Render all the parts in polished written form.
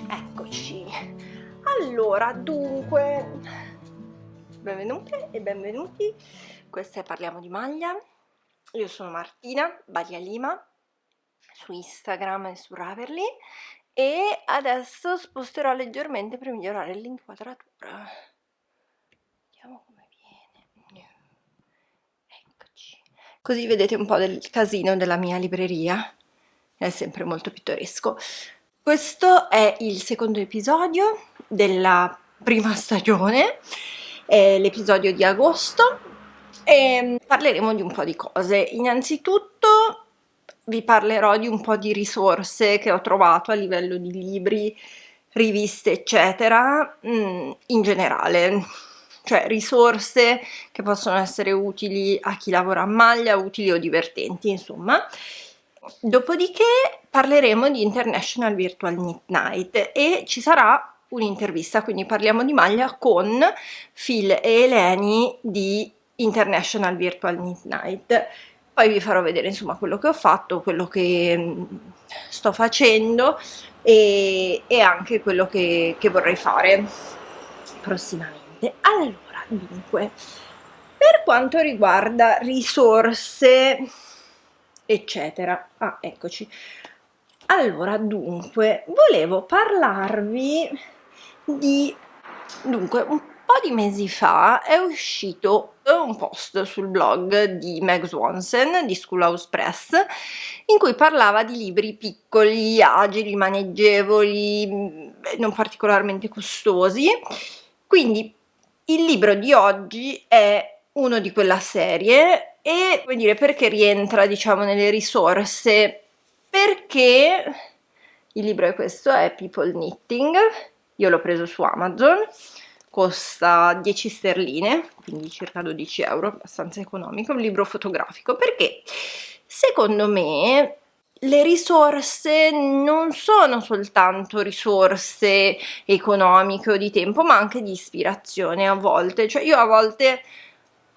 Eccoci. Allora, dunque, benvenute e benvenuti. Questa è Parliamo di Maglia. Io sono Martina Balia Lima su Instagram e su Ravelry e adesso sposterò leggermente per migliorare l'inquadratura. Vediamo come viene. Eccoci. Così vedete un po' del casino della mia libreria. È sempre molto pittoresco. Questo è il secondo episodio della prima stagione, è l'episodio di agosto e parleremo di un po' di cose. Innanzitutto vi parlerò di un po' di risorse che ho trovato a livello di libri, riviste, eccetera, in generale. Cioè risorse che possono essere utili a chi lavora a maglia, utili o divertenti, insomma. Dopodiché parleremo di International Virtual Knit Night e ci sarà un'intervista, quindi parliamo di maglia con Phil e Eleni di International Virtual Knit Night. Poi vi farò vedere insomma quello che ho fatto, quello che sto facendo e anche quello che vorrei fare prossimamente. Allora, dunque, per quanto riguarda risorse eccetera. Eccoci. Allora, dunque, volevo parlarvi di... Dunque, un po' di mesi fa è uscito un post sul blog di Meg Swanson di Schoolhouse Press in cui parlava di libri piccoli, agili, maneggevoli, non particolarmente costosi. Quindi il libro di oggi è uno di quella serie e, come dire, perché rientra, diciamo, nelle risorse? Perché il libro è questo, è People Knitting, io l'ho preso su Amazon, costa 10 sterline, quindi circa 12 euro, abbastanza economico, un libro fotografico, perché secondo me le risorse non sono soltanto risorse economiche o di tempo, ma anche di ispirazione a volte. Cioè io a volte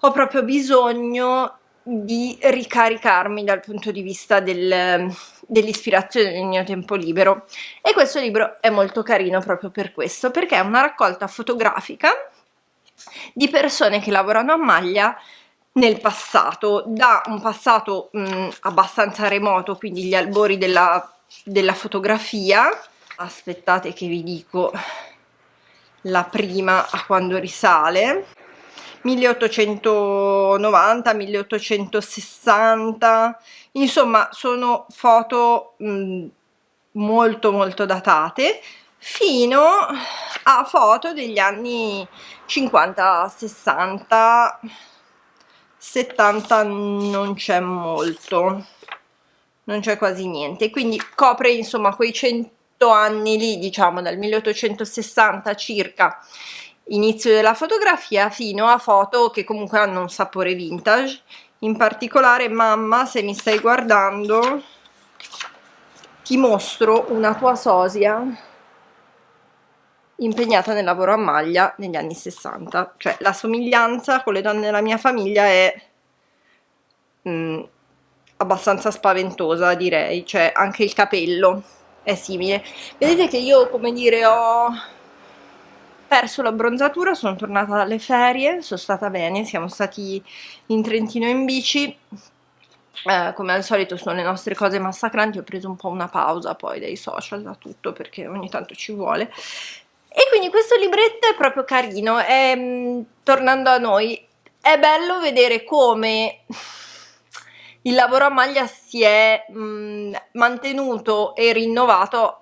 ho proprio bisogno di ricaricarmi dal punto di vista dell'ispirazione nel mio tempo libero e questo libro è molto carino proprio per questo, perché è una raccolta fotografica di persone che lavorano a maglia nel passato, da un passato abbastanza remoto, quindi gli albori della fotografia. Aspettate che vi dico la prima a quando risale, 1890, 1860, insomma sono foto molto molto datate, fino a foto degli anni 50, 60, 70 non c'è molto, non c'è quasi niente, quindi copre insomma quei 100 anni lì, diciamo dal 1860 circa, inizio della fotografia, fino a foto che comunque hanno un sapore vintage. In particolare, mamma, se mi stai guardando, ti mostro una tua sosia impegnata nel lavoro a maglia negli anni 60, cioè la somiglianza con le donne della mia famiglia è abbastanza spaventosa, direi, cioè anche il capello è simile. Vedete che io, come dire, ho perso l'abbronzatura, sono tornata dalle ferie, sono stata bene, siamo stati in Trentino in bici, come al solito sono le nostre cose massacranti, ho preso un po' una pausa poi dai social, da tutto, perché ogni tanto ci vuole. E quindi questo libretto è proprio carino, tornando a noi, è bello vedere come il lavoro a maglia si è mantenuto e rinnovato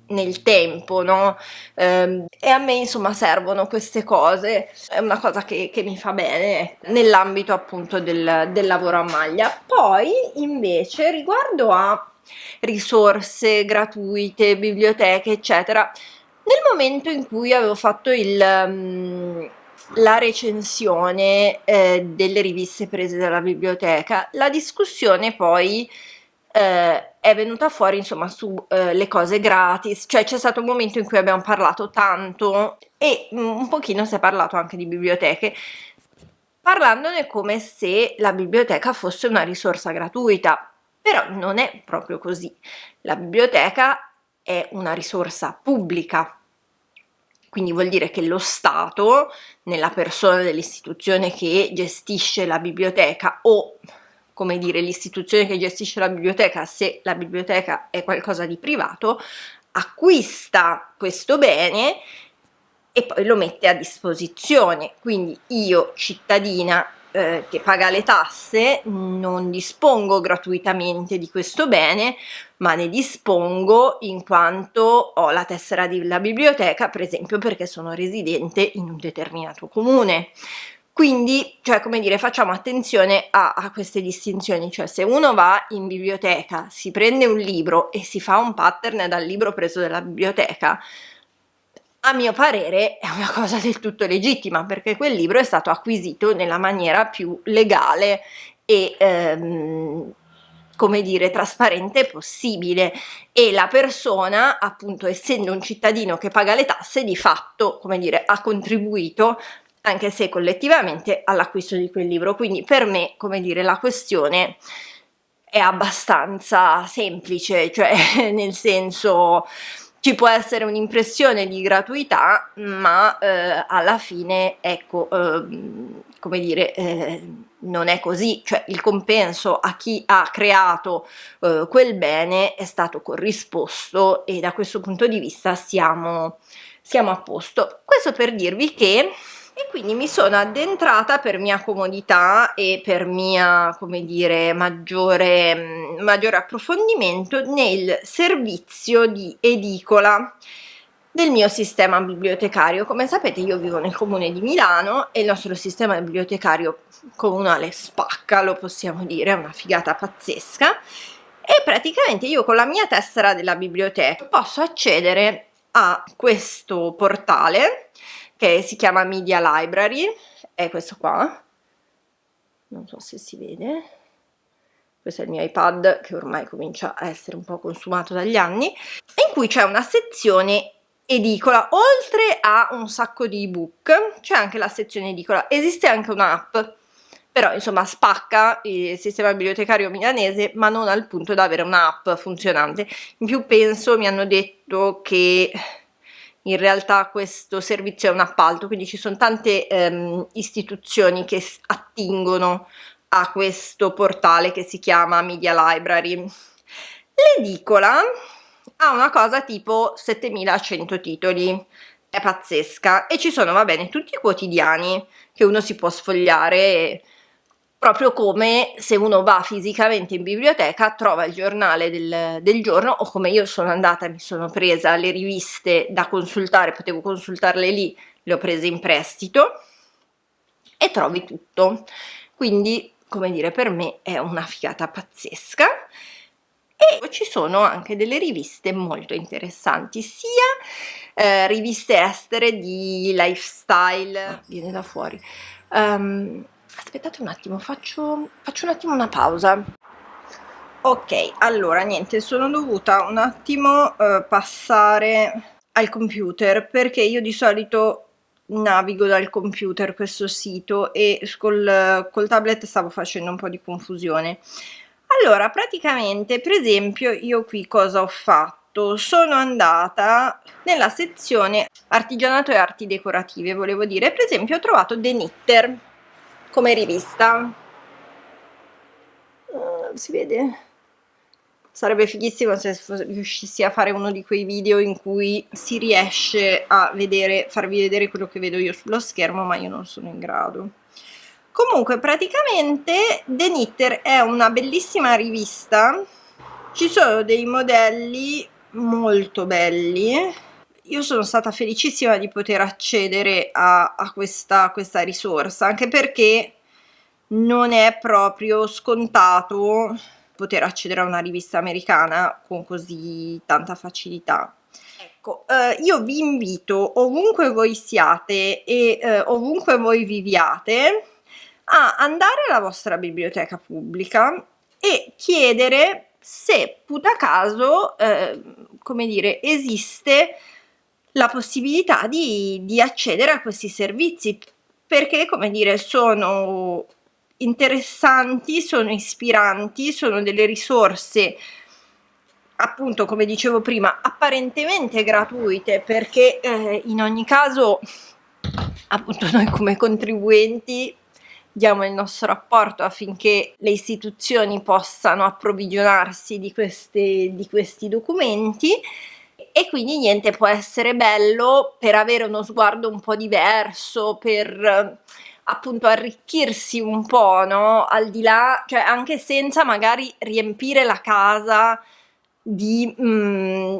nel tempo, no? E a me insomma servono queste cose, è una cosa che mi fa bene nell'ambito appunto del lavoro a maglia. Poi invece riguardo a risorse gratuite, biblioteche eccetera, nel momento in cui avevo fatto la recensione delle riviste prese dalla biblioteca, la discussione poi è venuta fuori insomma su le cose gratis, cioè c'è stato un momento in cui abbiamo parlato tanto e un pochino si è parlato anche di biblioteche. parlandone come se la biblioteca fosse una risorsa gratuita, però non è proprio così. La biblioteca è una risorsa pubblica, quindi vuol dire che lo Stato, nella persona dell'istituzione che gestisce la biblioteca o, come dire, l'istituzione che gestisce la biblioteca, se la biblioteca è qualcosa di privato, acquista questo bene e poi lo mette a disposizione. Quindi io, cittadina che paga le tasse, non dispongo gratuitamente di questo bene, ma ne dispongo in quanto ho la tessera della biblioteca, per esempio perché sono residente in un determinato comune. Quindi, cioè, come dire, facciamo attenzione a queste distinzioni, cioè se uno va in biblioteca, si prende un libro e si fa un pattern dal libro preso dalla biblioteca, a mio parere è una cosa del tutto legittima, perché quel libro è stato acquisito nella maniera più legale e come dire, trasparente possibile, e la persona, appunto, essendo un cittadino che paga le tasse, di fatto, come dire, ha contribuito, anche se collettivamente, all'acquisto di quel libro. Quindi per me, come dire, la questione è abbastanza semplice, cioè nel senso, ci può essere un'impressione di gratuità, ma alla fine, ecco, come dire, non è così, cioè il compenso a chi ha creato quel bene è stato corrisposto, e da questo punto di vista siamo a posto. Questo per dirvi che, e quindi mi sono addentrata per mia comodità e per mia, come dire, maggiore approfondimento nel servizio di edicola del mio sistema bibliotecario. Come sapete, io vivo nel comune di Milano e il nostro sistema bibliotecario comunale spacca, lo possiamo dire, è una figata pazzesca, e praticamente io con la mia tessera della biblioteca posso accedere a questo portale che si chiama Media Library, è questo qua, non so se si vede, questo è il mio iPad che ormai comincia a essere un po' consumato dagli anni, in cui c'è una sezione edicola. Oltre a un sacco di ebook c'è anche la sezione edicola, esiste anche un'app, però insomma spacca il sistema bibliotecario milanese, ma non al punto da avere un'app funzionante. In più penso, mi hanno detto che in realtà questo servizio è un appalto, quindi ci sono tante istituzioni che attingono a questo portale che si chiama Media Library. L'edicola ha una cosa tipo 7100 titoli, è pazzesca, e ci sono, va bene, tutti i quotidiani che uno si può sfogliare, proprio come se uno va fisicamente in biblioteca, trova il giornale del giorno, o come io sono andata e mi sono presa le riviste da consultare, potevo consultarle lì, le ho prese in prestito, e trovi tutto. Quindi, come dire, per me è una figata pazzesca. E ci sono anche delle riviste molto interessanti, sia riviste estere di lifestyle, viene da fuori, aspettate un attimo, faccio un attimo una pausa. Ok, allora niente, sono dovuta un attimo passare al computer, perché io di solito navigo dal computer questo sito e col tablet stavo facendo un po' di confusione. Allora, praticamente, per esempio, io qui cosa ho fatto? Sono andata nella sezione artigianato e arti decorative, volevo dire. Per esempio, ho trovato The Knitter come rivista. Si vede? Sarebbe fighissimo se riuscissi a fare uno di quei video in cui si riesce a vedere, farvi vedere quello che vedo io sullo schermo, ma io non sono in grado. Comunque, praticamente The Knitter è una bellissima rivista, ci sono dei modelli molto belli. Io sono stata felicissima di poter accedere a questa risorsa, anche perché non è proprio scontato poter accedere a una rivista americana con così tanta facilità. Ecco, io vi invito, ovunque voi siate e ovunque voi viviate, a andare alla vostra biblioteca pubblica e chiedere se putacaso, come dire, esiste la possibilità di accedere a questi servizi. perché, come dire, sono interessanti, sono ispiranti, sono delle risorse, appunto, come dicevo prima, apparentemente gratuite, perché in ogni caso, appunto, noi come contribuenti diamo il nostro apporto affinché le istituzioni possano approvvigionarsi di questi documenti, e quindi niente, può essere bello per avere uno sguardo un po' diverso, per appunto arricchirsi un po', no? Al di là, cioè anche senza magari riempire la casa di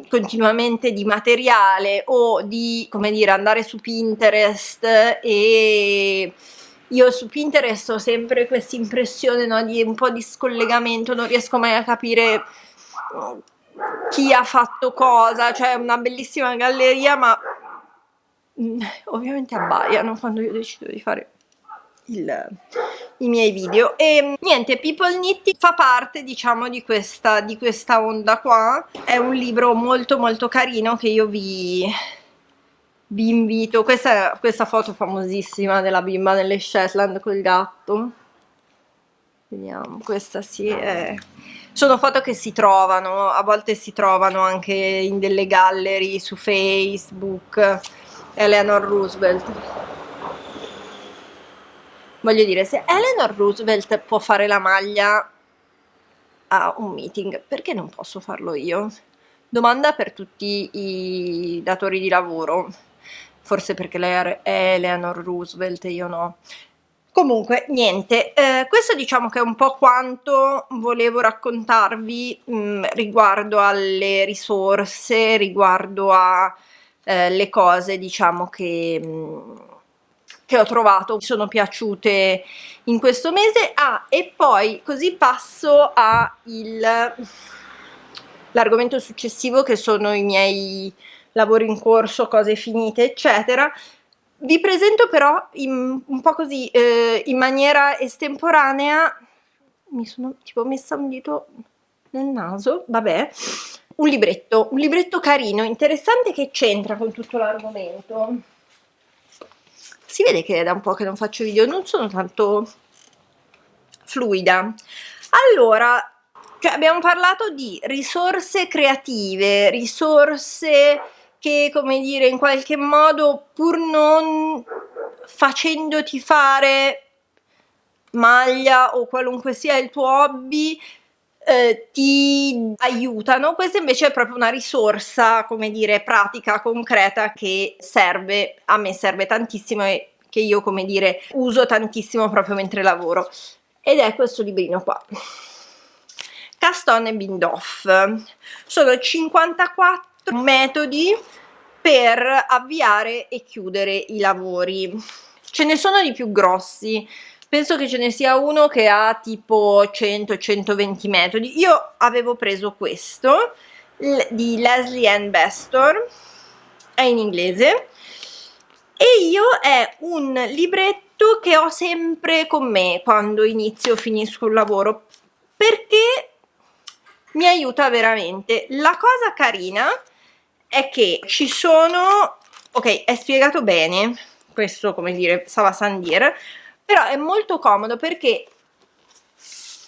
continuamente di materiale, o di, come dire, andare su Pinterest. E io su Pinterest ho sempre questa impressione, no, di un po' di scollegamento, non riesco mai a capire chi ha fatto cosa, cioè una bellissima galleria, ma ovviamente abbaiano quando io decido di fare i miei video. E niente, People Knitting fa parte, diciamo, di questa onda qua. È un libro molto molto carino che io vi invito. Questa foto famosissima della bimba nelle Shetland col gatto, vediamo, questa sì è... Sono foto che si trovano, a volte si trovano anche in delle gallery su Facebook. Eleanor Roosevelt. Voglio dire, se Eleanor Roosevelt può fare la maglia a un meeting, perché non posso farlo io? Domanda per tutti i datori di lavoro. Forse perché lei è Eleanor Roosevelt e io no. Comunque, niente, questo diciamo che è un po' quanto volevo raccontarvi riguardo alle risorse, riguardo a le cose, diciamo, che ho trovato, mi sono piaciute in questo mese. E poi così passo all'argomento successivo, che sono i miei lavori in corso, cose finite, eccetera. Vi presento però un po' così, in maniera estemporanea. Mi sono tipo messa un dito nel naso, vabbè. Un libretto carino, interessante, che c'entra con tutto l'argomento. Si vede che è da un po' che non faccio video, non sono tanto fluida. Allora, cioè abbiamo parlato di risorse creative, risorse che, come dire, in qualche modo, pur non facendoti fare maglia o qualunque sia il tuo hobby, ti aiutano. Questa invece è proprio una risorsa, come dire, pratica, concreta, che serve, a me serve tantissimo e che io, come dire, uso tantissimo proprio mentre lavoro, ed è questo librino qua, Cast On e Bind Off. Sono 54 metodi per avviare e chiudere i lavori. Ce ne sono di più grossi, penso che ce ne sia uno che ha tipo 100-120 metodi. Io avevo preso questo di Leslie Ann Bestor, è in inglese, e è un libretto che ho sempre con me quando inizio o finisco un lavoro, perché mi aiuta veramente. La cosa carina è che ci sono, ok, è spiegato bene, questo, come dire, ça va sans dire, però è molto comodo perché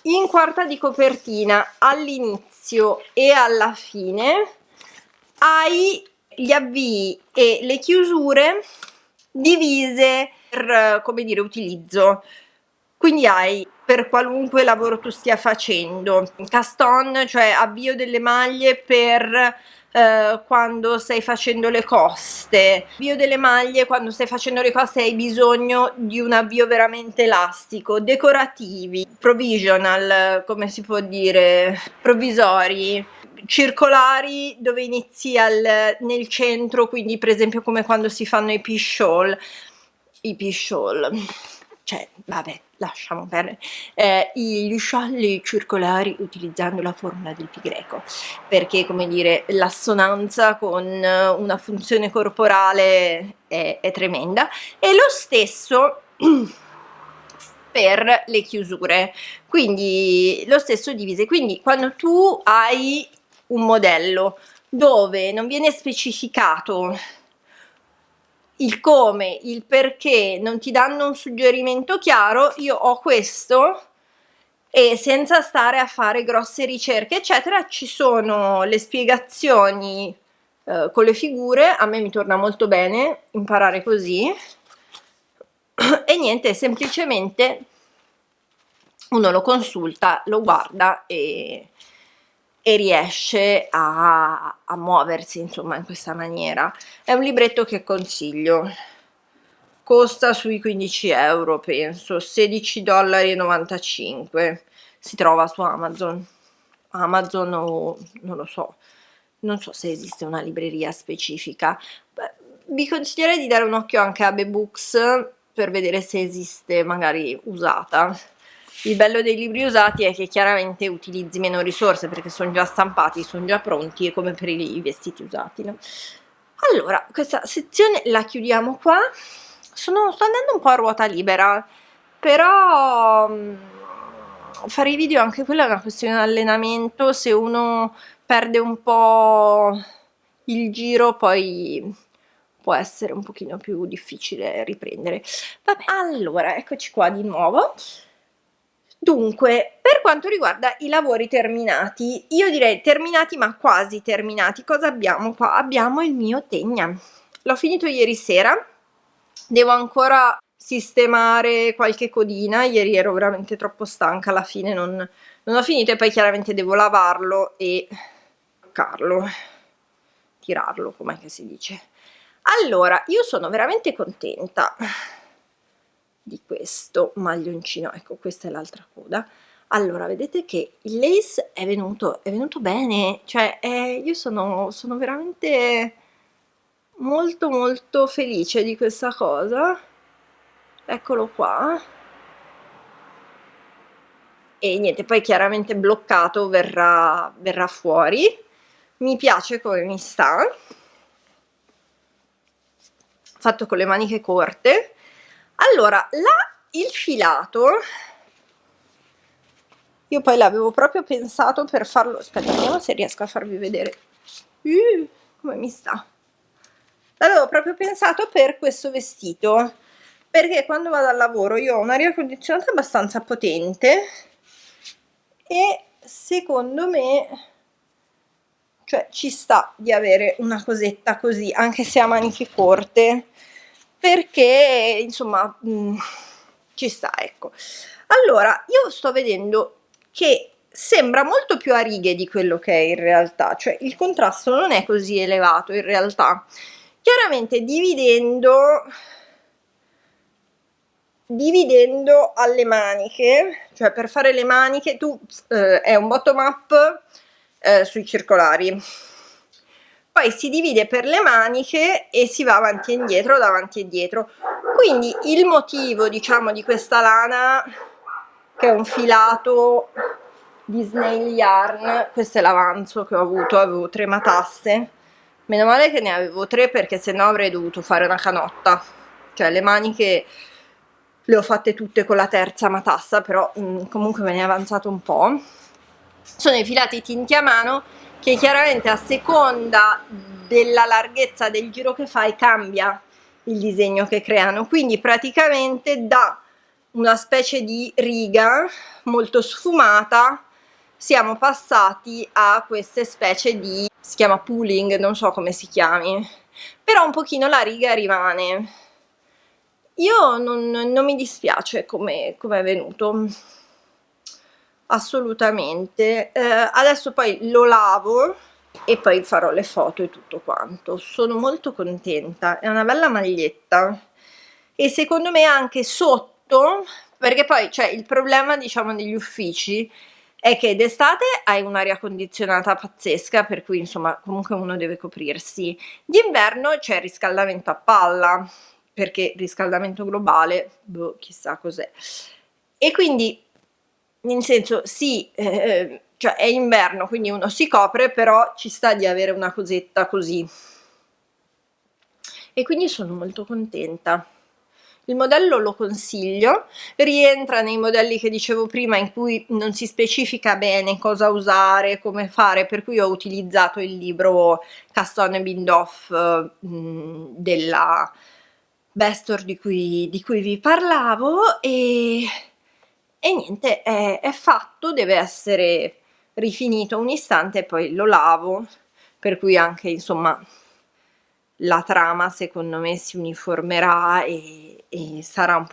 in quarta di copertina, all'inizio e alla fine, hai gli avvii e le chiusure divise per, come dire, utilizzo. Quindi hai, per qualunque lavoro tu stia facendo, cast on, cioè avvio delle maglie per quando stai facendo le coste, avvio delle maglie quando stai facendo le coste e hai bisogno di un avvio veramente elastico, decorativi, provisional, come si può dire, provvisori, circolari, dove inizi nel centro, quindi per esempio come quando si fanno i pisciol, cioè vabbè, lasciamo perdere, gli scialli circolari utilizzando la formula del pi greco, perché, come dire, l'assonanza con una funzione corporale è tremenda. E lo stesso per le chiusure, quindi lo stesso divise. Quindi quando tu hai un modello dove non viene specificato il come, il perché non ti danno un suggerimento chiaro, io ho questo e senza stare a fare grosse ricerche eccetera, ci sono le spiegazioni con le figure. A me mi torna molto bene imparare così e niente, semplicemente uno lo consulta, lo guarda e riesce a muoversi insomma in questa maniera. È un libretto che consiglio, costa sui 15 euro penso, 16,95 $, si trova su Amazon o non lo so, non so se esiste una libreria specifica. Beh, vi consiglierei di dare un occhio anche a Bebooks per vedere se esiste magari usata. Il bello dei libri usati è che chiaramente utilizzi meno risorse perché sono già stampati, sono già pronti, è come per i vestiti usati, no? Allora, questa sezione la chiudiamo qua. Sto andando un po' a ruota libera, però fare i video anche quella è una questione di allenamento. Se uno perde un po' il giro poi può essere un pochino più difficile riprendere. Vabbè, allora eccoci qua di nuovo. Dunque, per quanto riguarda i lavori terminati, io direi terminati ma quasi terminati, cosa abbiamo qua? Abbiamo il mio Tegna, l'ho finito ieri sera, devo ancora sistemare qualche codina, ieri ero veramente troppo stanca, alla fine non ho finito e poi chiaramente devo lavarlo e tirarlo, com'è che si dice. Allora, io sono veramente contenta di questo maglioncino, ecco questa è l'altra coda. Allora vedete che il lace è venuto bene, cioè io sono veramente molto molto felice di questa cosa. Eccolo qua, e niente, poi chiaramente bloccato verrà fuori. Mi piace come mi sta, fatto con le maniche corte. Allora, il filato io poi l'avevo proprio pensato per farlo, aspetta, vediamo se riesco a farvi vedere come mi sta. L'avevo proprio pensato per questo vestito, perché quando vado al lavoro io ho un'aria condizionata abbastanza potente e secondo me, cioè, ci sta di avere una cosetta così, anche se a maniche corte, perché insomma ci sta, ecco. Allora, io sto vedendo che sembra molto più a righe di quello che è in realtà, cioè il contrasto non è così elevato in realtà. Chiaramente dividendo alle maniche, cioè per fare le maniche tu è un bottom up sui circolari, poi si divide per le maniche e si va avanti e indietro, davanti e dietro. Quindi il motivo, diciamo, di questa lana, che è un filato di snail yarn, questo è l'avanzo che ho avuto, avevo 3 matasse, meno male che ne avevo 3 perché sennò avrei dovuto fare una canotta, cioè le maniche le ho fatte tutte con la terza matassa, però comunque me ne è avanzato un po'. Sono i filati tinti a mano che chiaramente a seconda della larghezza del giro che fai cambia il disegno che creano, quindi praticamente da una specie di riga molto sfumata siamo passati a queste specie di, si chiama pooling, non so come si chiami, però un pochino la riga rimane. Io non mi dispiace come è venuto, assolutamente. Adesso poi lo lavo e poi farò le foto e tutto quanto. Sono molto contenta, è una bella maglietta e secondo me anche sotto, perché poi cioè il problema diciamo degli uffici è che d'estate hai un'aria condizionata pazzesca, per cui insomma comunque uno deve coprirsi, d'inverno c'è il riscaldamento a palla, perché riscaldamento globale, boh, chissà cos'è, e quindi nel senso sì, cioè è inverno quindi uno si copre, però ci sta di avere una cosetta così e quindi sono molto contenta. Il modello lo consiglio, rientra nei modelli che dicevo prima in cui non si specifica bene cosa usare, come fare, per cui ho utilizzato il libro Caston e Bindoff della Bestor di cui vi parlavo, e niente, è fatto, deve essere rifinito un istante e poi lo lavo, per cui anche insomma la trama secondo me si uniformerà e sarà un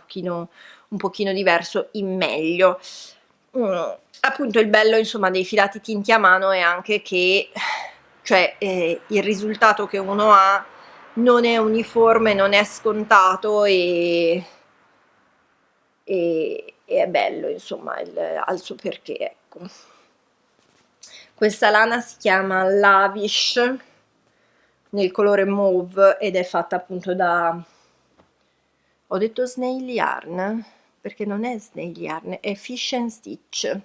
pochino diverso in meglio. Appunto il bello insomma dei filati tinti a mano è anche che, cioè, il risultato che uno ha non è uniforme, non è scontato e è bello, insomma, ha il suo perché, ecco. Questa lana si chiama Lavish nel colore mauve ed è fatta appunto da, ho detto snail yarn perché non è snail yarn, è fish and stitch,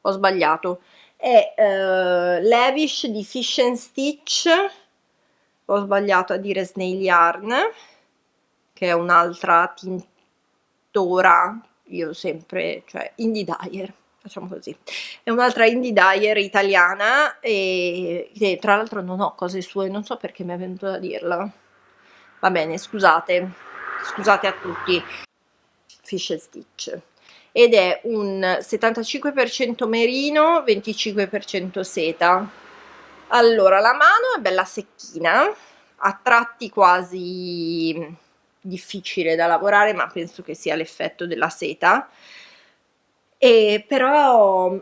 ho sbagliato, è Lavish di fish and stitch, ho sbagliato a dire snail yarn, che è un'altra tintora, io sempre, cioè indie dyer, facciamo così, è un'altra indie dyer italiana e che tra l'altro non ho cose sue, non so perché mi è venuto da dirla, va bene, scusate a tutti. Fish and Stitch, ed è un 75% merino, 25% seta. Allora, la mano è bella secchina, a tratti quasi difficile da lavorare, ma penso che sia l'effetto della seta, e però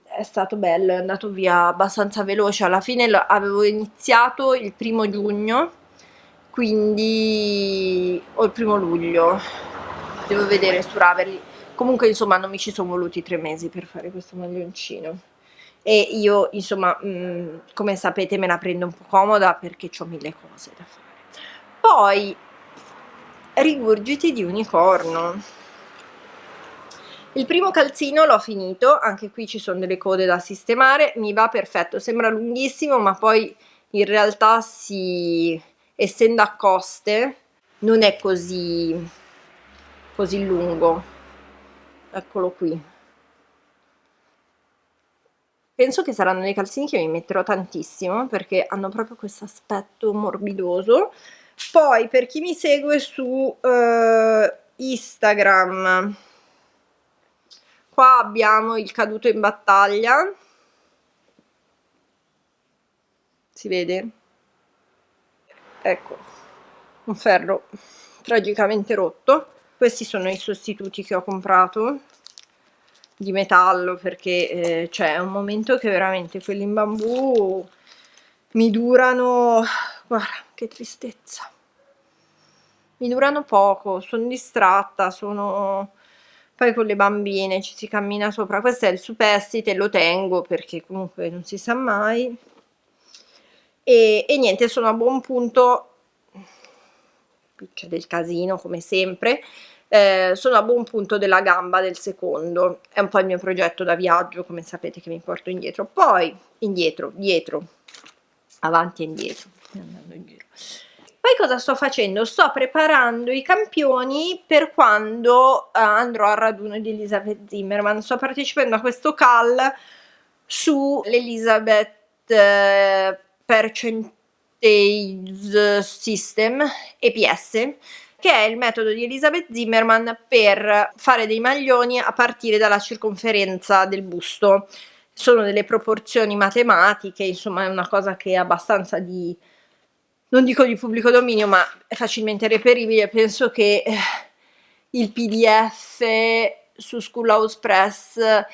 è stato bello, è andato via abbastanza veloce. Alla fine avevo iniziato il 1° giugno, quindi, o il 1° luglio, devo vedere su Ravelry. Comunque insomma non mi ci sono voluti 3 mesi per fare questo maglioncino, e io insomma come sapete me la prendo un po' comoda perché ho 1000 cose da fare. Poi rigurgiti di unicorno, il primo calzino l'ho finito, anche qui ci sono delle code da sistemare, mi va perfetto, sembra lunghissimo ma poi in realtà essendo a coste non è così lungo. Eccolo qui, penso che saranno dei calzini che mi metterò tantissimo perché hanno proprio questo aspetto morbidoso. Poi per chi mi segue su Instagram, qua abbiamo il caduto in battaglia, si vede? Ecco, un ferro tragicamente rotto. Questi sono i sostituti che ho comprato di metallo perché c'è un momento che veramente quelli in bambù mi durano, guarda che tristezza, mi durano poco, sono distratta, poi con le bambine ci si cammina sopra. Questo è il superstite, lo tengo perché comunque non si sa mai, e niente, sono a buon punto, c'è del casino come sempre, sono a buon punto della gamba del secondo, è un po' il mio progetto da viaggio, come sapete, che mi porto indietro, poi indietro, dietro, avanti e indietro, andando in giro. Poi cosa sto facendo? Sto preparando i campioni per quando andrò al raduno di Elizabeth Zimmermann. Sto partecipando a questo call su l'Elizabeth Percentage System, EPS, che è il metodo di Elizabeth Zimmermann per fare dei maglioni a partire dalla circonferenza del busto. Sono delle proporzioni matematiche, insomma è una cosa che è abbastanza non dico di pubblico dominio, ma è facilmente reperibile. Penso che il PDF su Schoolhouse Press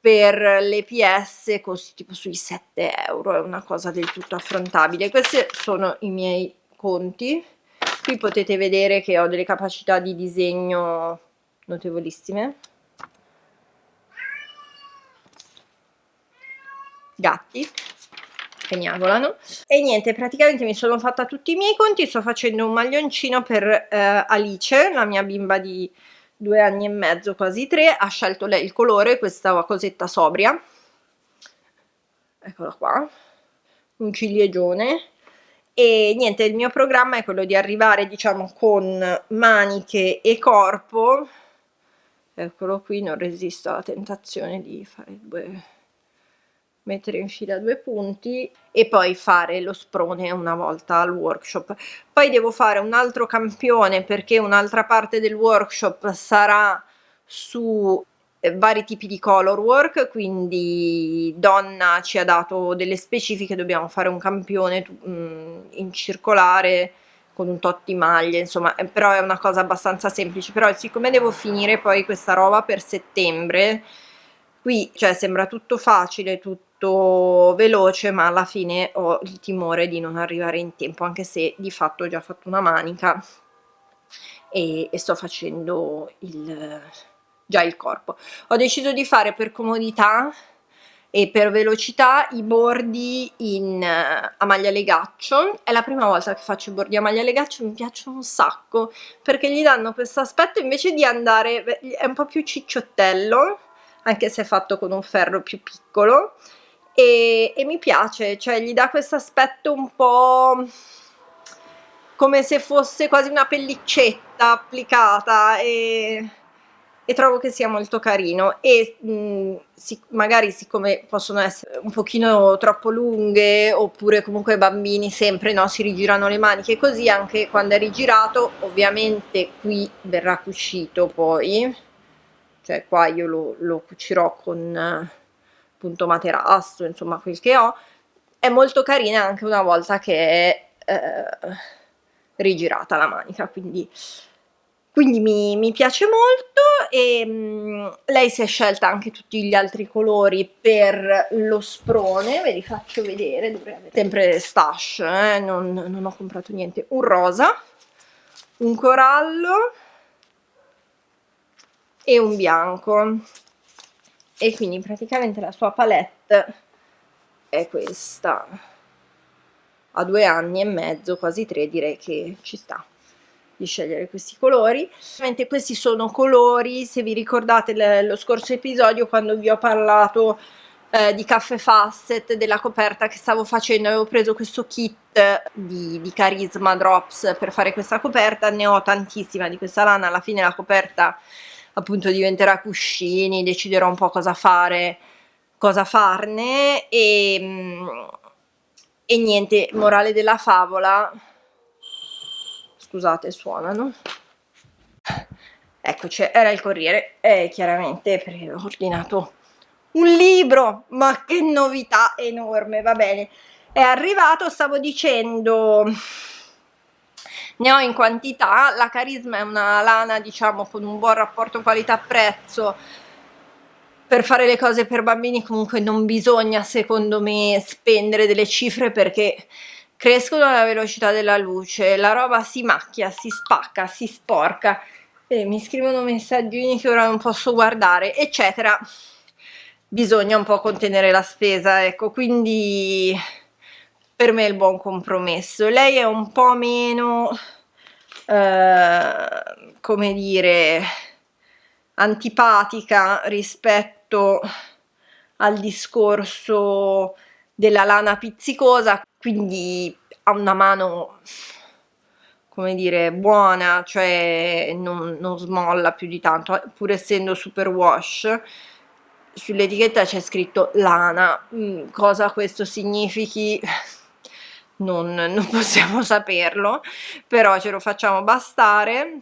per l'EPS costi tipo sui 7 euro, è una cosa del tutto affrontabile. Questi sono i miei conti. Qui potete vedere che ho delle capacità di disegno notevolissime. Gatti che miagolano. E niente, praticamente mi sono fatta tutti i miei conti, sto facendo un maglioncino per Alice, la mia bimba di 2 anni e mezzo, quasi 3, ha scelto lei il colore, questa cosetta sobria, eccola qua, un ciliegione. E niente, il mio programma è quello di arrivare, diciamo, con maniche e corpo, eccolo qui, non resisto alla tentazione di fare 2 mettere in fila 2 punti e poi fare lo sprone una volta al workshop. Poi devo fare un altro campione perché un'altra parte del workshop sarà su vari tipi di color work, quindi Donna ci ha dato delle specifiche, dobbiamo fare un campione in circolare con un tot di maglie, insomma, però è una cosa abbastanza semplice. Però siccome devo finire poi questa roba per settembre, qui cioè sembra tutto facile, tutto veloce, ma alla fine ho il timore di non arrivare in tempo, anche se di fatto ho già fatto una manica e sto facendo già il corpo. Ho deciso di fare per comodità e per velocità i bordi a maglia legaccio. È la prima volta che faccio i bordi a maglia legaccio, mi piacciono un sacco perché gli danno questo aspetto, invece di andare, è un po' più cicciottello, anche se è fatto con un ferro più piccolo, e mi piace, cioè gli dà questo aspetto un po' come se fosse quasi una pellicetta applicata, e trovo che sia molto carino. E magari, siccome possono essere un pochino troppo lunghe, oppure comunque i bambini sempre, no, si rigirano le maniche, così anche quando è rigirato, ovviamente qui verrà cucito poi, cioè qua io lo cucirò con appunto materasso, insomma quel che ho. È molto carina anche una volta che è rigirata la manica, quindi mi piace molto. E lei si è scelta anche tutti gli altri colori per lo sprone, ve li faccio vedere, dovrei avere sempre stash, non ho comprato niente. Un rosa, un corallo e un bianco, e quindi praticamente la sua palette è questa. A 2 anni e mezzo, quasi 3, direi che ci sta di scegliere questi colori. Ovviamente questi sono colori, se vi ricordate lo scorso episodio quando vi ho parlato di Caffè Fasset, della coperta che stavo facendo, avevo preso questo kit di Charisma Drops per fare questa coperta. Ne ho tantissima di questa lana, alla fine la coperta appunto diventerà cuscini, deciderò un po' cosa farne, e niente, morale della favola, scusate, suonano, eccoci, era il corriere, chiaramente, perché ho ordinato un libro, ma che novità enorme, va bene, è arrivato. Stavo dicendo, ne ho in quantità. La Charisma è una lana, diciamo, con un buon rapporto qualità-prezzo. Per fare le cose per bambini comunque non bisogna, secondo me, spendere delle cifre, perché crescono alla velocità della luce, la roba si macchia, si spacca, si sporca, mi scrivono messaggini che ora non posso guardare, eccetera. Bisogna un po' contenere la spesa, ecco, quindi per me è il buon compromesso. Lei è un po' meno, come dire, antipatica rispetto al discorso della lana pizzicosa, quindi ha una mano, come dire, buona, cioè non smolla più di tanto, pur essendo super wash. Sull'etichetta c'è scritto lana, cosa questo significhi non possiamo saperlo, però ce lo facciamo bastare.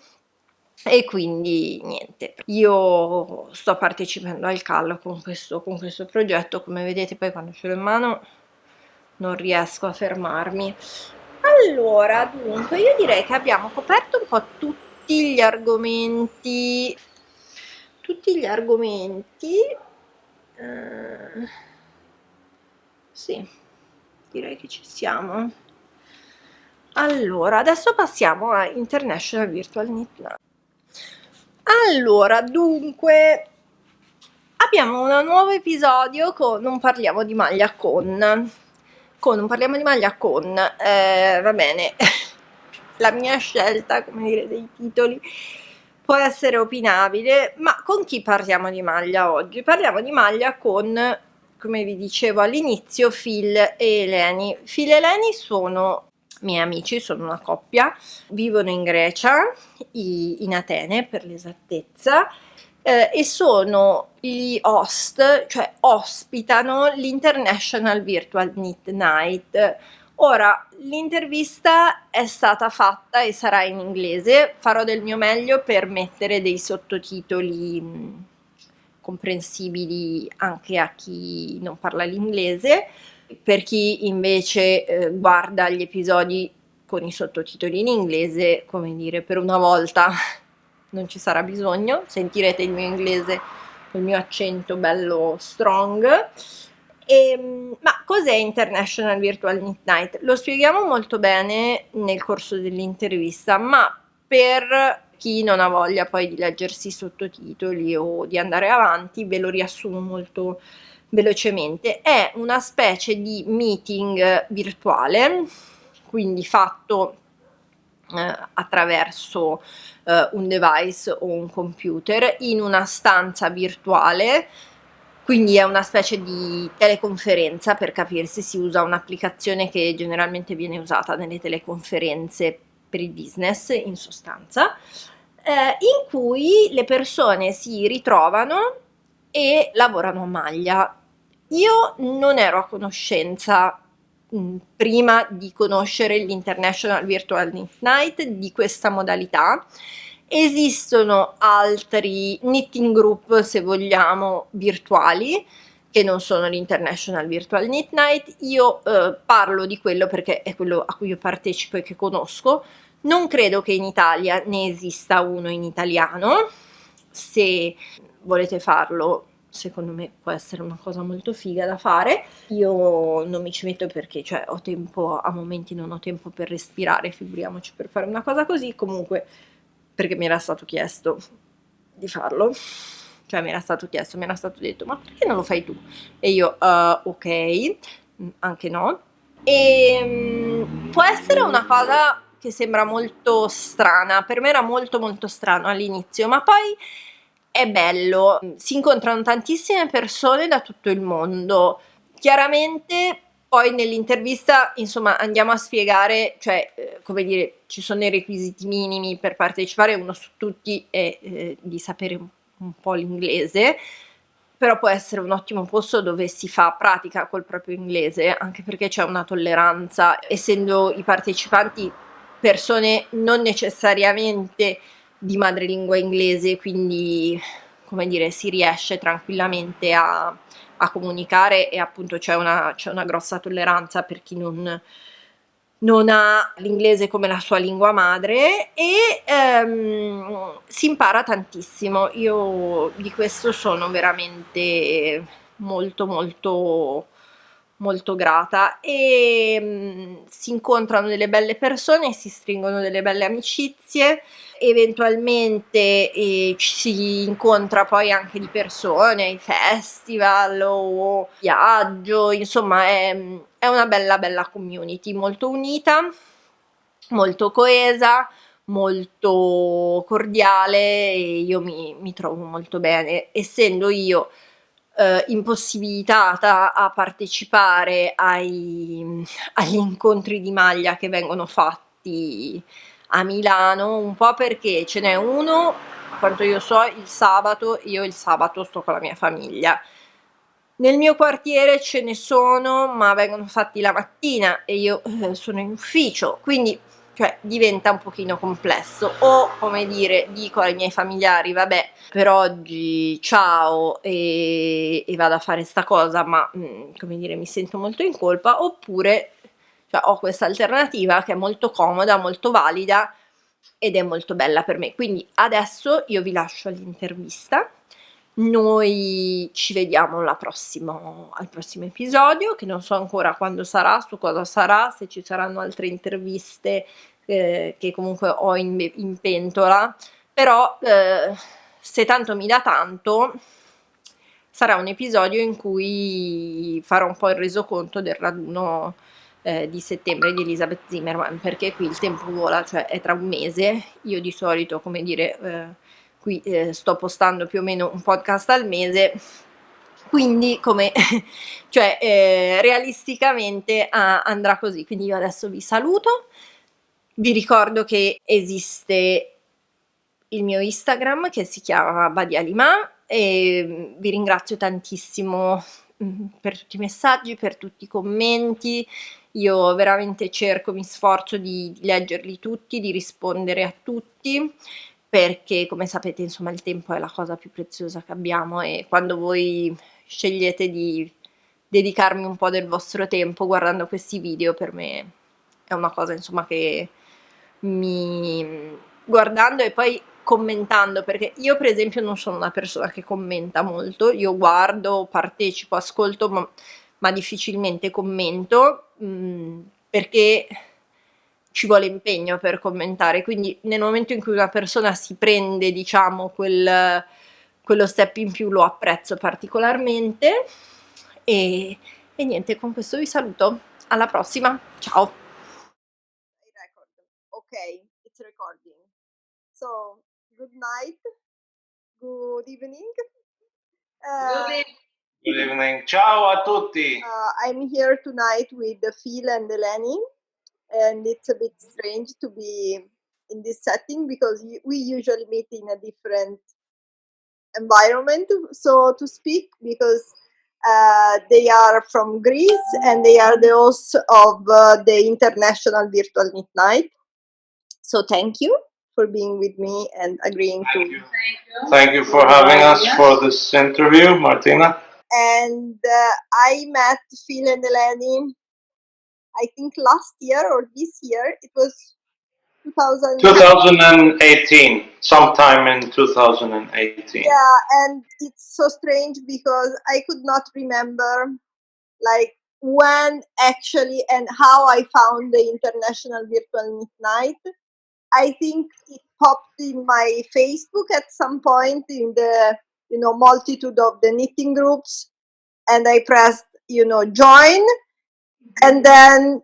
E quindi niente, io sto partecipando al callo con questo progetto, come vedete. Poi quando ce l'ho in mano non riesco a fermarmi. Allora, dunque, io direi che abbiamo coperto un po' tutti gli argomenti, sì, direi che ci siamo. Allora, adesso passiamo a International Virtual Knit Night. Allora, dunque, abbiamo un nuovo episodio con Non parliamo di maglia con Non parliamo di maglia con, va bene, la mia scelta, come dire, dei titoli può essere opinabile, ma con chi parliamo di maglia oggi? Parliamo di maglia come vi dicevo all'inizio, Phil e Eleni. Phil e Eleni sono miei amici, sono una coppia, vivono in Grecia, in Atene per l'esattezza, e sono gli host, cioè ospitano l'International Virtual Knit Night. Ora, l'intervista è stata fatta e sarà in inglese, farò del mio meglio per mettere dei sottotitoli comprensibili anche a chi non parla l'inglese. Per chi invece guarda gli episodi con i sottotitoli in inglese, come dire, per una volta non ci sarà bisogno, sentirete il mio inglese con il mio accento bello strong. Ma cos'è International Virtual Knit Night? Lo spieghiamo molto bene nel corso dell'intervista, ma per chi non ha voglia poi di leggersi i sottotitoli o di andare avanti, ve lo riassumo molto velocemente. È una specie di meeting virtuale, quindi fatto attraverso un device o un computer in una stanza virtuale, quindi è una specie di teleconferenza. Per capirsi, si usa un'applicazione che generalmente viene usata nelle teleconferenze per il business, in sostanza, in cui le persone si ritrovano e lavorano a maglia. Io non ero a conoscenza prima di conoscere l'International Virtual Knit Night di questa modalità. Esistono altri knitting group, se vogliamo, virtuali, che non sono l'International Virtual Knit Night. Io parlo di quello perché è quello a cui io partecipo e che conosco. Non credo che in Italia ne esista uno in italiano. Se volete farlo, secondo me può essere una cosa molto figa da fare. Io non mi ci metto perché, cioè, ho tempo, a momenti non ho tempo per respirare, figuriamoci per fare una cosa così. Comunque, perché mi era stato chiesto di farlo, cioè mi era stato detto, ma perché non lo fai tu? E io, ok, anche no. E può essere una cosa che sembra molto strana, per me era molto molto strano all'inizio, ma poi è bello, si incontrano tantissime persone da tutto il mondo. Chiaramente poi nell'intervista, insomma, andiamo a spiegare, cioè, come dire, ci sono i requisiti minimi per partecipare, uno su tutti è di sapere un po' l'inglese, però può essere un ottimo posto dove si fa pratica col proprio inglese, anche perché c'è una tolleranza, essendo i partecipanti persone non necessariamente di madrelingua inglese, quindi, come dire, si riesce tranquillamente a comunicare, e appunto c'è una grossa tolleranza per chi non ha l'inglese come la sua lingua madre, e si impara tantissimo. Io di questo sono veramente molto molto molto grata, e si incontrano delle belle persone, si stringono delle belle amicizie, eventualmente ci si incontra poi anche di persone ai festival o viaggio, insomma è una bella bella community, molto unita, molto coesa, molto cordiale, e io mi trovo molto bene, essendo io impossibilitata a partecipare agli incontri di maglia che vengono fatti a Milano, un po' perché ce n'è uno, a quanto io so, il sabato. Io il sabato sto con la mia famiglia. Nel mio quartiere ce ne sono, ma vengono fatti la mattina e io sono in ufficio, quindi, cioè, diventa un pochino complesso. O, come dire, dico ai miei familiari, vabbè, per oggi ciao, e vado a fare sta cosa, ma come dire, mi sento molto in colpa. Oppure, cioè, ho questa alternativa che è molto comoda, molto valida ed è molto bella per me. Quindi adesso io vi lascio all'intervista. Noi ci vediamo al prossimo episodio, che non so ancora quando sarà, su cosa sarà, se ci saranno altre interviste che comunque ho in pentola, però se tanto mi dà tanto, sarà un episodio in cui farò un po' il resoconto del raduno di settembre di Elizabeth Zimmermann, perché qui il tempo vola, cioè è tra un mese. Io di solito, come dire, qui sto postando più o meno un podcast al mese, Quindi come cioè realisticamente andrà così. Quindi io adesso vi saluto, vi ricordo che esiste il mio Instagram che si chiama Badia Lima e vi ringrazio tantissimo per tutti i messaggi, per tutti i commenti. Io veramente mi sforzo di leggerli tutti, di rispondere a tutti, perché come sapete insomma il tempo è la cosa più preziosa che abbiamo e quando voi scegliete di dedicarmi un po' del vostro tempo guardando questi video, per me è una cosa insomma che guardando e poi commentando, perché io per esempio non sono una persona che commenta molto, io guardo, partecipo, ascolto, ma difficilmente commento, perché ci vuole impegno per commentare, quindi nel momento in cui una persona si prende, diciamo, quello step in più lo apprezzo particolarmente e niente, con questo vi saluto, alla prossima, ciao! Okay, it's recording. So, good night, good evening. Good evening. Ciao a tutti. I'm here tonight with Phil and Eleni, and it's a bit strange to be in this setting because we usually meet in a different environment, so to speak, because they are from Greece and they are the hosts of the International Virtual Knit Night. So thank you for being with me and agreeing Thank you. Thank you for having us for this interview, Martina. And I met Phil and Eleni, I think last year or this year. It was 2018, sometime in 2018. Yeah, and it's so strange because I could not remember like when actually and how I found the International Virtual Knit Night. I think it popped in my Facebook at some point in the multitude of the knitting groups, and I pressed join, and then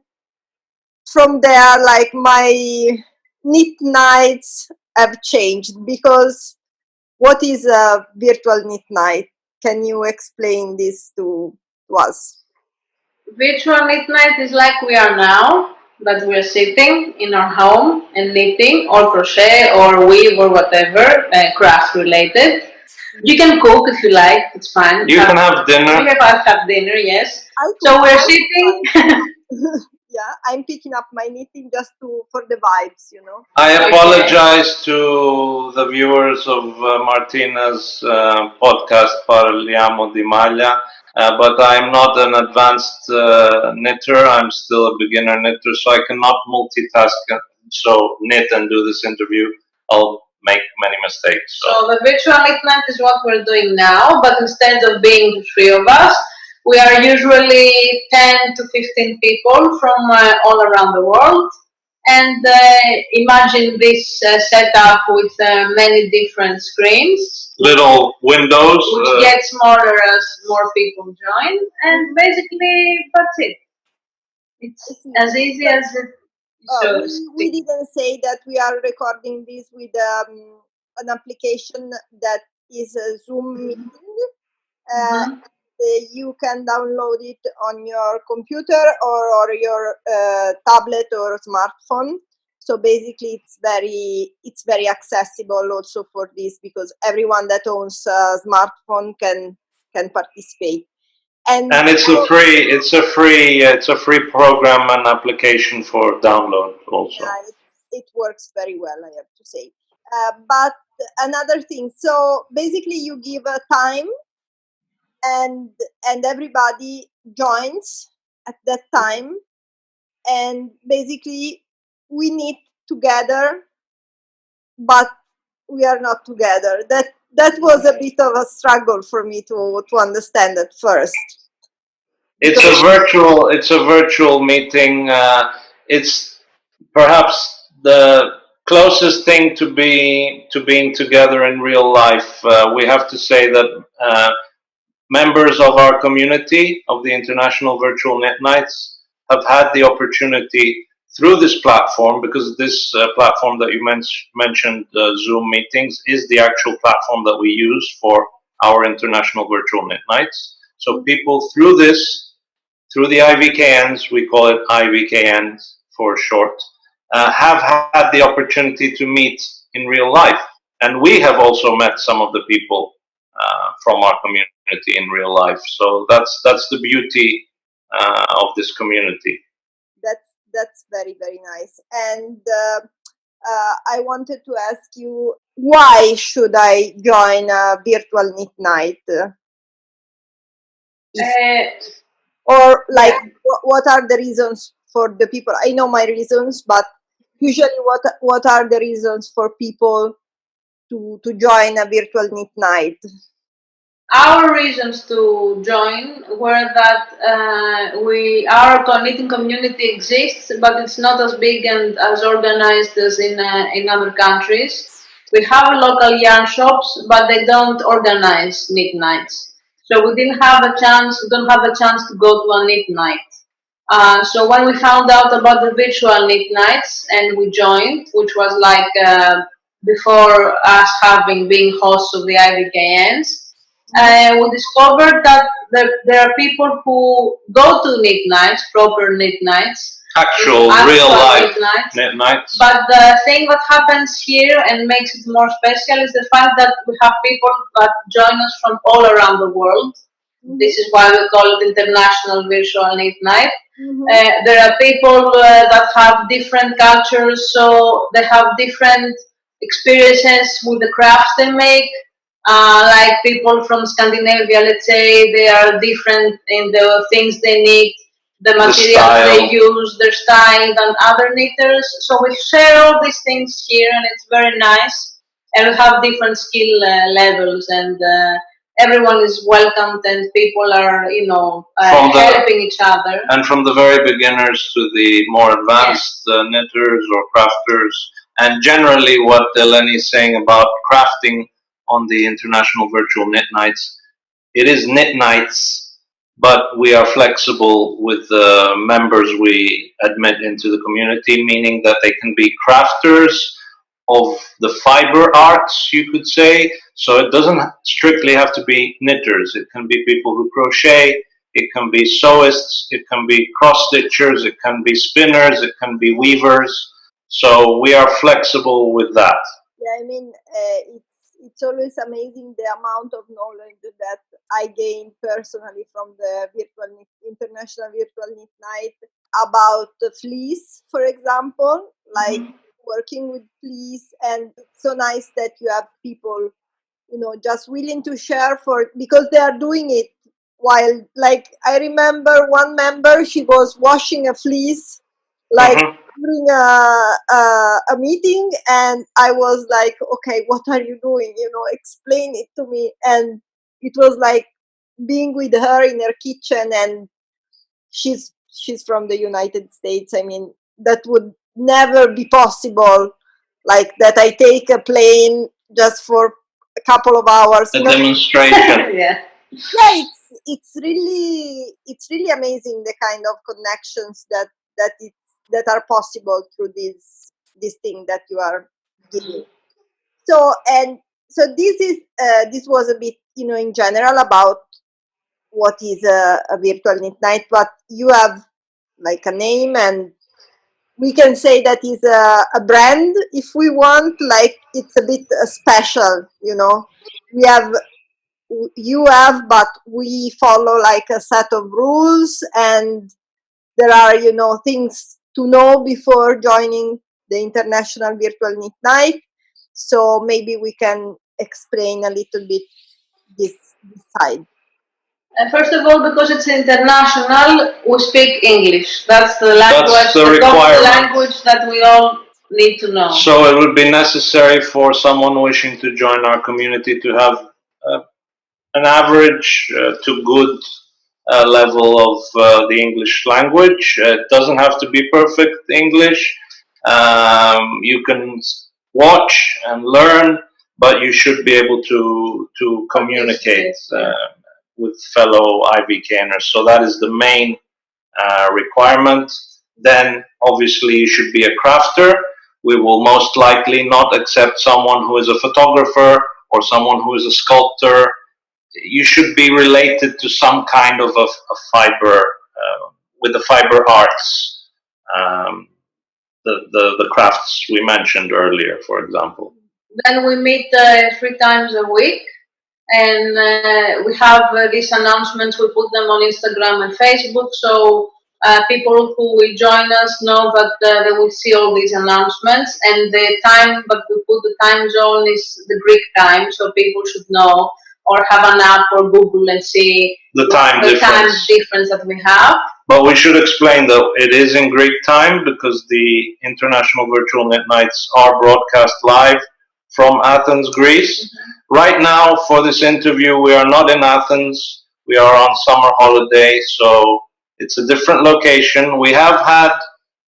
from there like my knit nights have changed, because what is a virtual knit night? Can you explain this to us? Virtual knit night is like we are now, that we're sitting in our home and knitting or crochet or weave or whatever, craft related. You can cook if you like, it's fine. You can have dinner. You can have dinner, yes. So we're sitting. Yeah, I'm picking up my knitting just for the vibes, I apologize to the viewers of Martina's podcast Parliamo di Maglia, but I'm not an advanced knitter. I'm still a beginner knitter, so I cannot multitask. So knit and do this interview, I'll make many mistakes. So the virtual knit night is what we're doing now, but instead of being the three of us, we are usually 10 to 15 people from all around the world. And imagine this setup with many different screens. Little windows. Which gets smaller as more people join. And basically, that's it. It's as easy as it shows. We didn't say that we are recording this with an application that is a Zoom meeting. You can download it on your computer or your tablet or smartphone. So basically, it's very accessible also for this, because everyone that owns a smartphone can participate. And it's a free program and application for download also. Yeah, it works very well, I have to say. But another thing, so basically you give a time, and everybody joins at that time, and basically we knit together, but we are not together. That was a bit of a struggle for me to understand at first. It's a virtual meeting. It's perhaps the closest thing to being together in real life. We have to say that members of our community of the International Virtual Knit Nights have had the opportunity through this platform, because this platform that you mentioned, Zoom meetings, is the actual platform that we use for our international virtual knit nights. So people through this, through the IVKNs, we call it IVKNs for short, have had the opportunity to meet in real life. And we have also met some of the people from our community in real life. So that's the beauty of this community. That's very, very nice. And I wanted to ask you, why should I join a virtual knit night? Or like, what are the reasons for the people? I know my reasons, but usually what are the reasons for people to join a virtual knit night? Our reasons to join were that our knitting community exists, but it's not as big and as organized as in other countries. We have local yarn shops, but they don't organize knit nights. So we don't have a chance to go to a knit night. So when we found out about the virtual knit nights and we joined, which was like before us being hosts of the IVKNs, we discovered that there are people who go to knit nights, proper knit nights, actual real life knit nights. But the thing that happens here and makes it more special is the fact that we have people that join us from all around the world. This is why we call it International Virtual Knit Night. There are people that have different cultures, so they have different experiences with the crafts they make. Like people from Scandinavia, let's say, they are different in the things they knit, the materials they use, their style than other knitters. So we share all these things here, and it's very nice. And we have different skill levels, and everyone is welcomed, and people are, helping each other. And from the very beginners to the more advanced knitters or crafters, and generally what Eleni is saying about crafting on the International Virtual Knit Nights, it is knit nights, but we are flexible with the members we admit into the community, meaning that they can be crafters of the fiber arts, you could say. So it doesn't strictly have to be knitters. It can be people who crochet, it can be sewists, it can be cross-stitchers, it can be spinners, it can be weavers. So we are flexible with that. Yeah, I mean, it's always amazing the amount of knowledge that I gained personally from the International Virtual Knit Night about the fleece, for example, like working with fleece. And it's so nice that you have people, just willing to share because they are doing it while, like, I remember one member, she was washing a fleece, like, during a meeting, and I was like, okay, what are you doing? Explain it to me. And it was like being with her in her kitchen, and she's from the United States. I mean, that would never be possible, like that I take a plane just for a couple of hours. A demonstration. Yeah, it's really amazing the kind of connections that are possible through this thing that you are giving. So this was a bit, in general about what is a virtual knit night, but you have like a name, and we can say that is a brand if we want. Like, it's a bit special, you have, but we follow like a set of rules, and there are, things to know before joining the International Virtual Knit Night. So maybe we can explain a little bit this side. First of all, because it's international, we speak English. That's the language, that's the language that we all need to know. So it would be necessary for someone wishing to join our community to have an average to good level of the English language. It doesn't have to be perfect English. You can watch and learn, but you should be able to communicate with fellow IVKNers. So that is the main requirement. Then obviously you should be a crafter. We will most likely not accept someone who is a photographer or someone who is a sculptor. you should be related to some kind of a fiber, with the fiber arts, the crafts we mentioned earlier, for example. Then we meet 3 times a week, and we have these announcements. We put them on Instagram and Facebook, so people who will join us know that they will see all these announcements. And the time, but we put the time zone is the Greek time, so people should know or have an app or Google and see The time the time difference. difference that we have. But we should explain, though, it is in Greek time because the International Virtual Knit Nights are broadcast live from Athens, Greece. Right now, for this interview, we are not in Athens. We are on summer holiday, so it's a different location. We have had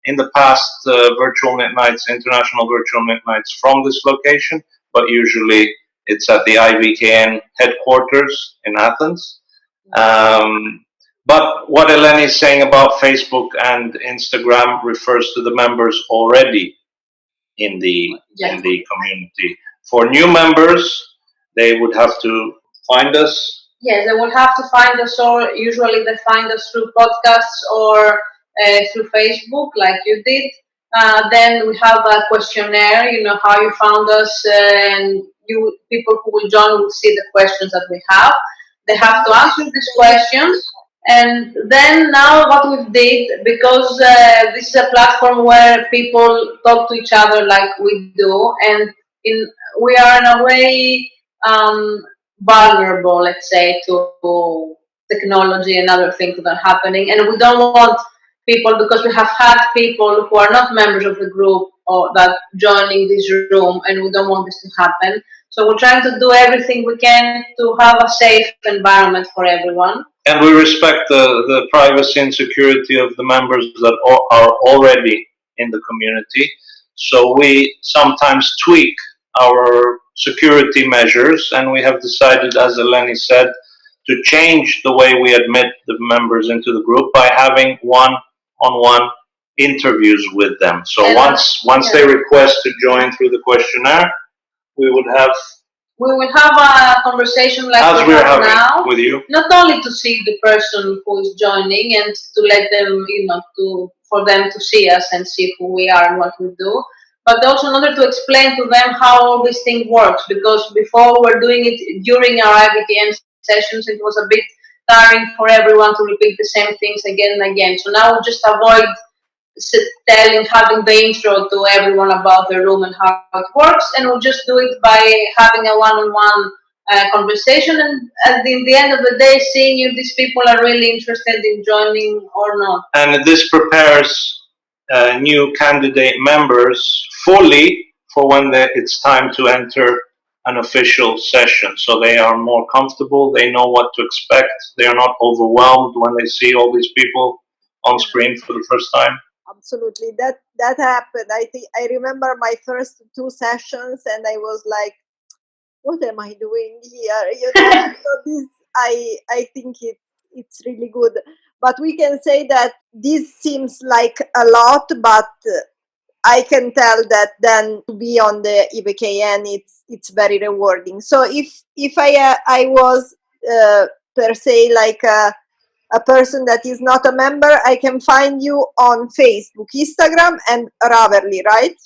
in the past Virtual Knit Nights, International Virtual Knit Nights from this location, but usually it's at the IVKN headquarters in Athens. But what Eleni is saying about Facebook and Instagram refers to the members already in the community. For new members, they would have to find us. Yes, they will have to find us, or usually they find us through podcasts or through Facebook, like you did. Then we have a questionnaire, how you found us, and people who will join will see the questions that we have. They have to answer these questions. And then now what we did, because this is a platform where people talk to each other like we do, and we are in a way vulnerable, let's say, to technology and other things that are happening. And we don't want people, because we have had people who are not members of the group or that joining this room, and we don't want this to happen. So we're trying to do everything we can to have a safe environment for everyone. And we respect the privacy and security of the members that are already in the community. So we sometimes tweak our security measures, and we have decided, as Eleni said, to change the way we admit the members into the group by having one-on-one interviews with them. So once they request to join through the questionnaire, we will have a conversation like as we we're have having now, with you. not only to see the person who is joining and to let them, for them to see us and see who we are and what we do, but also in order to explain to them how all this thing works. Because before we were doing it during our IVTM sessions, it was a bit tiring for everyone to repeat the same things again and again. So now we just avoid having the intro to everyone about the room and how it works, and we'll just do it by having a one-on-one conversation, and at the end of the day, seeing if these people are really interested in joining or not. And this prepares new candidate members fully for when it's time to enter an official session. So they are more comfortable, they know what to expect, they are not overwhelmed when they see all these people on screen for the first time. Absolutely, that happened. I remember my first 2 sessions, and I was like, "What am I doing here?" So this, I think it's really good. But we can say that this seems like a lot, but I can tell that then to be on the IVKN, it's very rewarding. So if I was per se like a person that is not a member, I can find you on Facebook, Instagram, and Ravelry, right?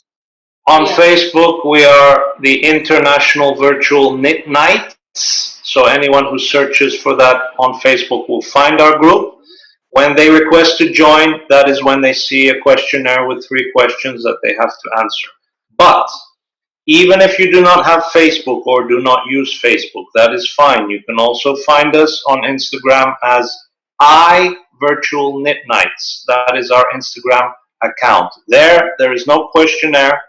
On Facebook, we are the International Virtual Knit Nights. So anyone who searches for that on Facebook will find our group. When they request to join, that is when they see a questionnaire with 3 questions that they have to answer. But even if you do not have Facebook or do not use Facebook, that is fine. You can also find us on Instagram as iVirtual Knit Nights. That is our Instagram account. There is no questionnaire.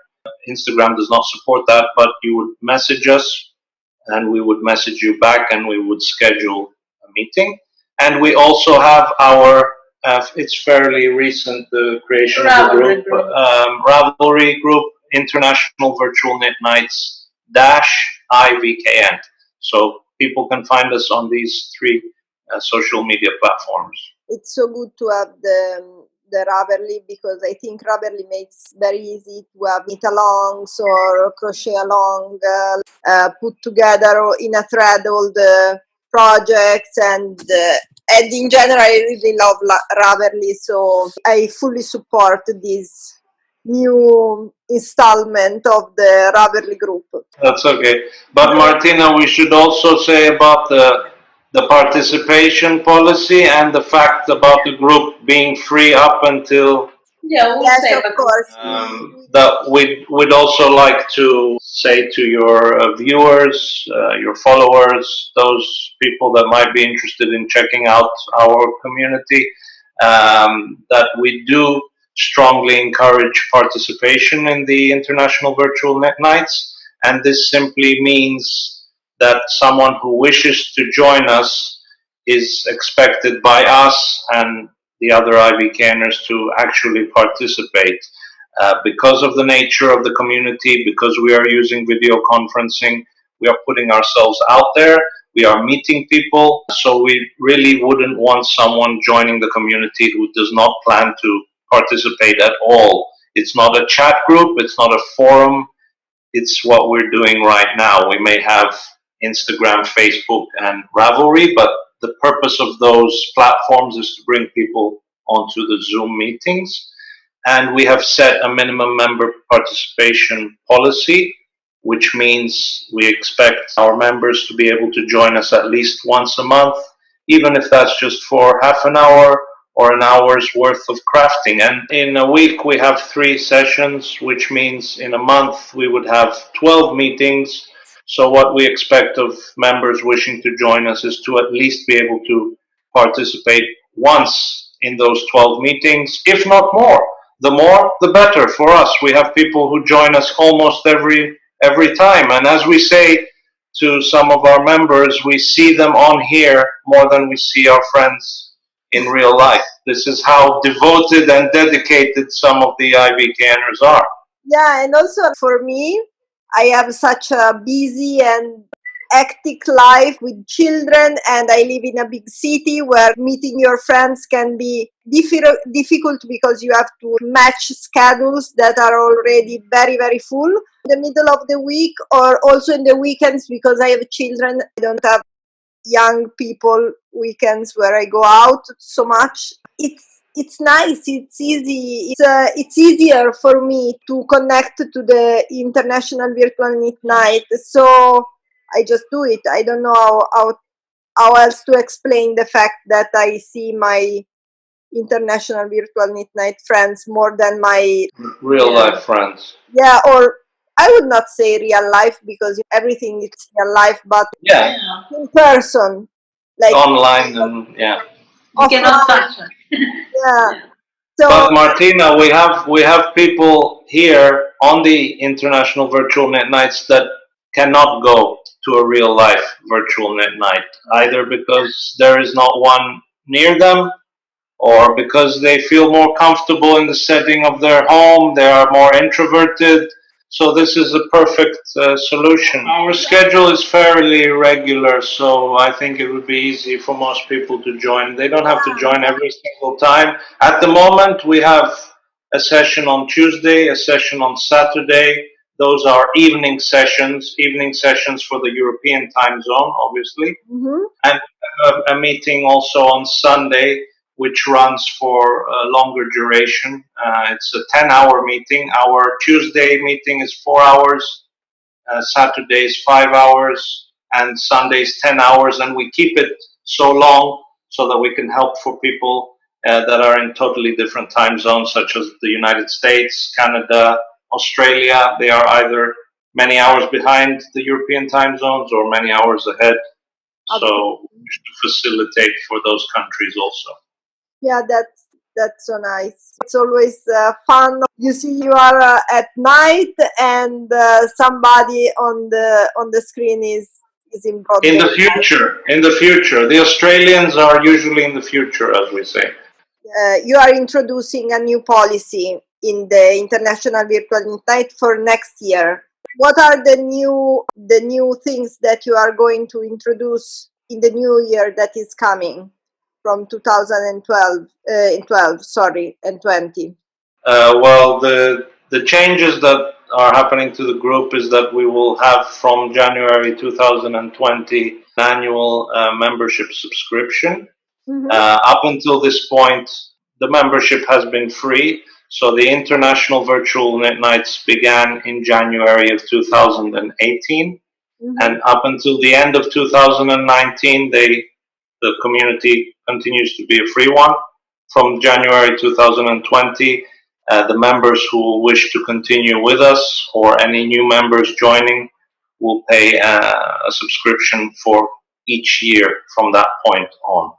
Instagram does not support that, but you would message us and we would message you back and we would schedule a meeting. And we also have our, it's fairly recent, the creation of the group, Ravelry group, International Virtual Knit Nights -IVKN. So people can find us on these 3 social media platforms. It's so good to have the Ravelry, because I think Ravelry makes very easy to have knit-alongs or crochet-along, put together in a thread all the projects, and in general I really love Ravelry, so I fully support this new installment of the Ravelry group. That's okay. But Martina, we should also say about the participation policy and the fact about the group being free up until Yeah, we'll Yes, say, of but course. that we'd also like to say to your viewers, your followers, those people that might be interested in checking out our community, that we do strongly encourage participation in the International Virtual Net Nights, and this simply means that someone who wishes to join us is expected by us and the other IVCANers to actually participate. Because of the nature of the community, because we are using video conferencing, we are putting ourselves out there, we are meeting people, so we really wouldn't want someone joining the community who does not plan to participate at all. It's not a chat group, it's not a forum, it's what we're doing right now. We may have Instagram, Facebook, and Ravelry, but the purpose of those platforms is to bring people onto the Zoom meetings. And we have set a minimum member participation policy, which means we expect our members to be able to join us at least once a month, even if that's just for half an hour or an hour's worth of crafting. And in a week we have 3 sessions, which means in a month we would have 12 meetings. So what we expect of members wishing to join us is to at least be able to participate once in those 12 meetings, if not more. The more, the better for us. We have people who join us almost every time. And as we say to some of our members, we see them on here more than we see our friends in real life. This is how devoted and dedicated some of the IVCANers are. Yeah, and also for me, I have such a busy and hectic life with children, and I live in a big city where meeting your friends can be difficult because you have to match schedules that are already very, very full in the middle of the week, or also in the weekends because I have children. I don't have young people weekends where I go out so much. It's nice, it's easy, it's easier for me to connect to the International Virtual Knit Night, so I just do it. I don't know how else to explain the fact that I see my International Virtual Knit Night friends more than my real life friends. Yeah, or I would not say real life because everything is real life, but Yeah, in person, like online and yeah. you cannot offline. touch it. Yeah. So But Martina, we have people here on the International Virtual Net Nights that cannot go to a real life virtual net night, either because there is not one near them, or because they feel more comfortable in the setting of their home, they are more introverted. So this is a perfect solution. Our schedule is fairly irregular, so I think it would be easy for most people to join. They don't have to join every single time. At the moment, we have a session on Tuesday, a session on Saturday. Those are evening sessions for the European time zone, obviously. mhm. And a meeting also on Sunday, which runs for a longer duration. It's a 10-hour meeting. Our Tuesday meeting is 4 hours, Saturday is 5 hours, and Sunday is 10 hours. And we keep it so long so that we can help for people that are in totally different time zones, such as the United States, Canada, Australia. They are either many hours behind the European time zones or many hours ahead. So we should facilitate for those countries also. Yeah, that's so nice. It's always fun. You see, you are at night, and somebody on the screen is in broad In the daylight. future, the Australians are usually in the future, as we say. You are introducing a new policy in the International Virtual Night for next year. What are the new things that you are going to introduce in the new year that is coming from 2012, and 20? Well, the changes that are happening to the group is that we will have from January 2020 annual membership subscription. Mhm. Up until this point, the membership has been free. So the International Virtual Nights began in January of 2018. Mhm. And up until the end of 2019, the community continues to be a free one. From January 2020, the members who wish to continue with us or any new members joining will pay a subscription for each year from that point on.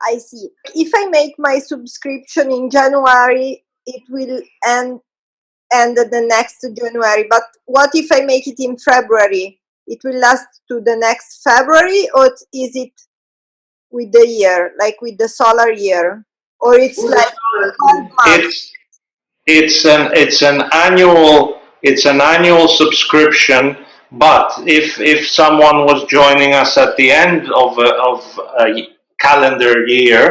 I see. If I make my subscription in January, it will end the next January. But what if I make it in February? It will last to the next February, or is it with the year, like with the solar year, or it's like 12 months? It's an annual subscription. But if someone was joining us at the end of a calendar year,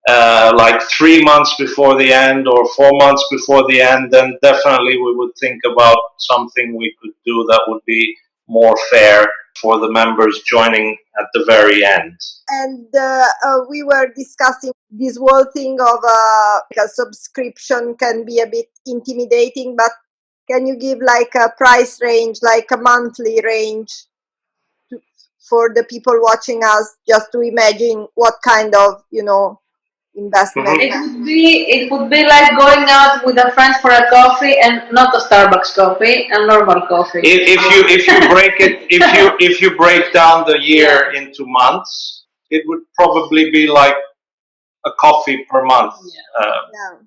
like 3 months before the end or 4 months before the end, then definitely we would think about something we could do that would be more fair for the members joining at the very end. And we were discussing this whole thing of a subscription can be a bit intimidating, but can you give like a price range, like a monthly range for the people watching us, just to imagine what kind of, investment? It would be like going out with a friend for a coffee, and not a Starbucks coffee, a normal coffee. If you break it, if you break down the year into months, it would probably be like a coffee per month. Yeah.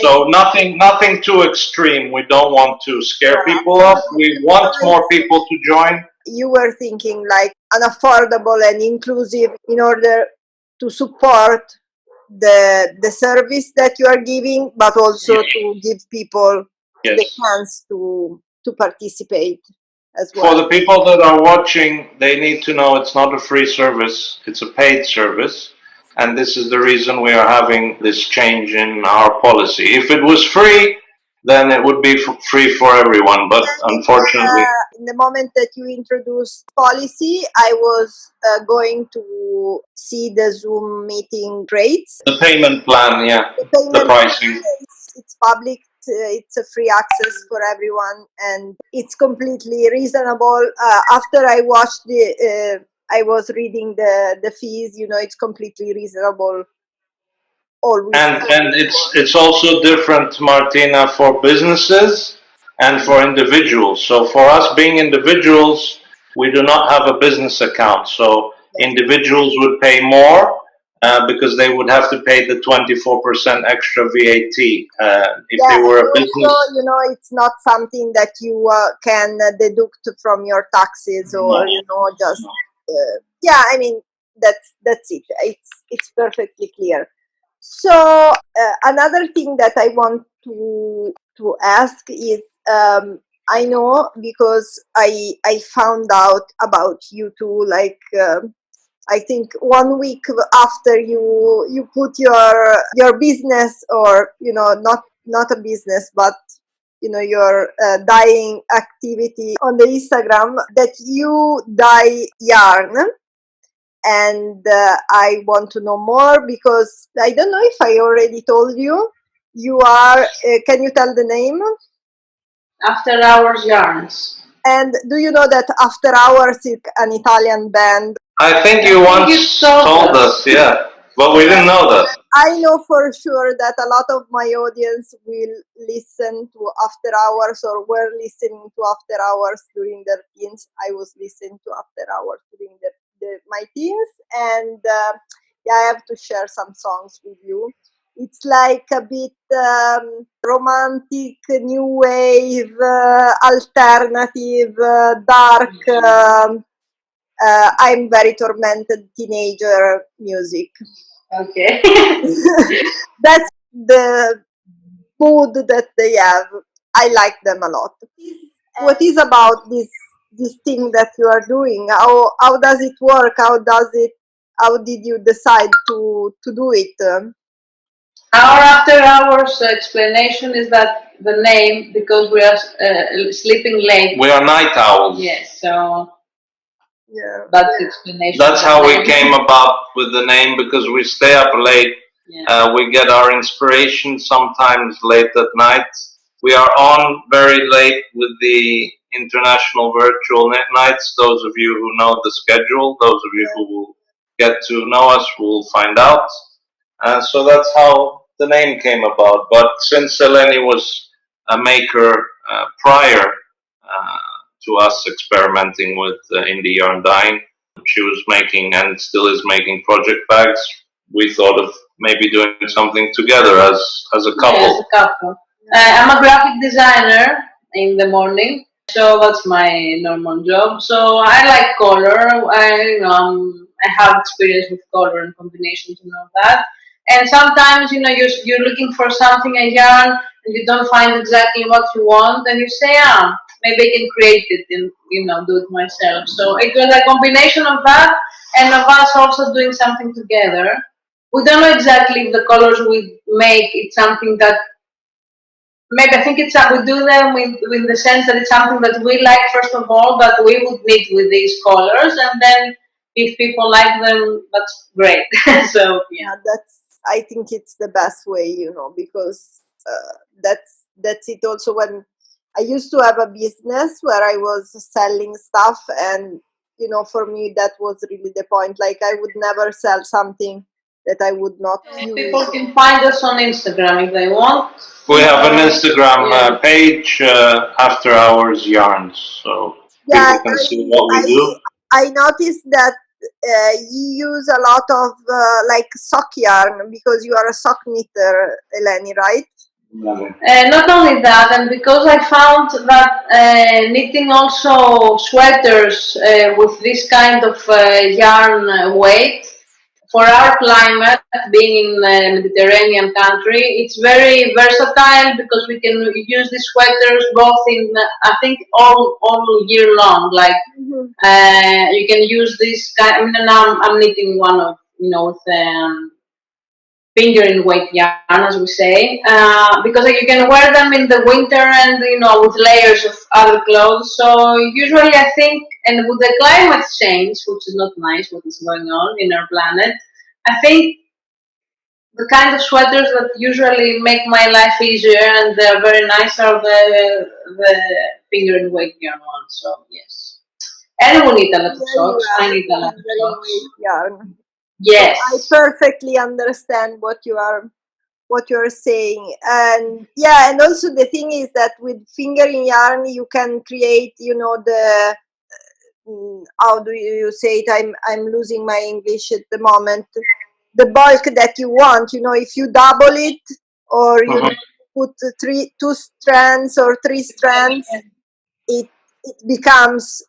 So nothing too extreme. We don't want to scare people off. We want more people to join. You were thinking like an affordable and inclusive in order to support the service that you are giving, but also to give people the chance to participate as well. For the people that are watching, they need to know it's not a free service, it's a paid service. And this is the reason we are having this change in our policy. If it was free, then it would be free for everyone. But unfortunately, in the moment that you introduced policy, I was going to see the Zoom meeting rates. The payment plan, the pricing. It's public. It's a free access for everyone, and it's completely reasonable. After I watched I was reading the fees. It's completely reasonable. Always. And it's also different, Martina, for businesses and for individuals. So for us being individuals, we do not have a business account. So individuals would pay more because they would have to pay the 24% extra VAT. If they were a business, also, it's not something that you can deduct from your taxes, or just I mean that's it. It's perfectly clear. So another thing that I want to ask is, I know because I found out about you too, like I think 1 week after you put your business, or not a business, but your dyeing activity on the Instagram, that you dye yarn. And I want to know more, because I don't know if I already told you. You are, can you tell the name? After Hours Yarns. And do you know that After Hours is an Italian band? I think you once told us, but we didn't know that. I know for sure that a lot of my audience will listen to After Hours, or were listening to After Hours during their teens. I was listening to After Hours during my teens, and I have to share some songs with you. It's like a bit romantic, new wave, alternative, dark. I'm very tormented teenager music. Okay. That's the mood that they have. I like them a lot. What is about this thing that you are doing? How does it work? How did you decide to do it? Our After Hours explanation is that the name, because we are sleeping late. We are night owls. Yes, so Yeah. That's the explanation. That's how we came about with the name, because we stay up late. Yeah. We get our inspiration sometimes late at night. We are on very late with the International Virtual Nights. Those of you who know the schedule, those of you who will get to know us will find out. So that's how the name came about. But since Eleni was a maker prior to us experimenting with indie yarn dyeing, she was making and still is making project bags. We thought of maybe doing something together as a couple. Yeah, as a couple. I'm a graphic designer in the morning, so that's my normal job. So I like color. I have experience with color and combinations and all that. And sometimes, you're looking for something, a yarn, and you don't find exactly what you want, and you say, maybe I can create it and, do it myself. So it was a combination of that and of us also doing something together. We don't know exactly if the colors we make, it's something that maybe I think we do them with the sense that it's something that we like first of all, that we would knit with these colors, and then if people like them, that's great. So yeah, I think it's the best way, because that's it. Also, when I used to have a business where I was selling stuff, and for me that was really the point. Like, I would never sell something that I would not use. People can find us on Instagram if they want. We have an Instagram page, After Hours Yarns, so people can see what we do. I noticed that you use a lot of like sock yarn, because you are a sock knitter, Eleni, right? Not only that, and because I found that knitting also sweaters with this kind of yarn weight, for our climate, being in a Mediterranean country, it's very versatile, because we can use these sweaters both in, I think, all year long. Like, you can use this kind. I mean, now I'm knitting one of, with finger and weight yarn, as we say, because you can wear them in the winter and with layers of other clothes. So usually, I think, and with the climate change, which is not nice, what is going on in our planet, I think the kind of sweaters that usually make my life easier and they're very nice are the finger and weight yarn ones. So yes, and we need a lot of socks. I need a lot of socks. Yarn. Yes, I perfectly understand what you are saying, and yeah, and also the thing is that with fingering yarn you can create, the how do you say it? I'm losing my English at the moment. The bulk that you want, if you double it, or you put two strands or three strands, it becomes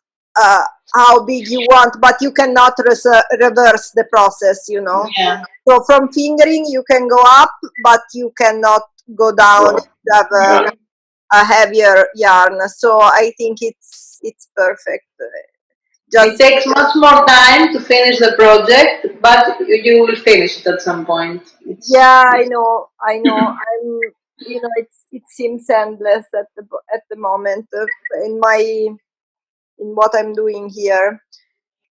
how big you want, but you cannot reverse the process, Yeah. So from fingering you can go up, but you cannot go down if you have a heavier yarn. So I think it's perfect. It takes much more time to finish the project, but you will finish it at some point. I know. It seems endless at the moment in what I'm doing here.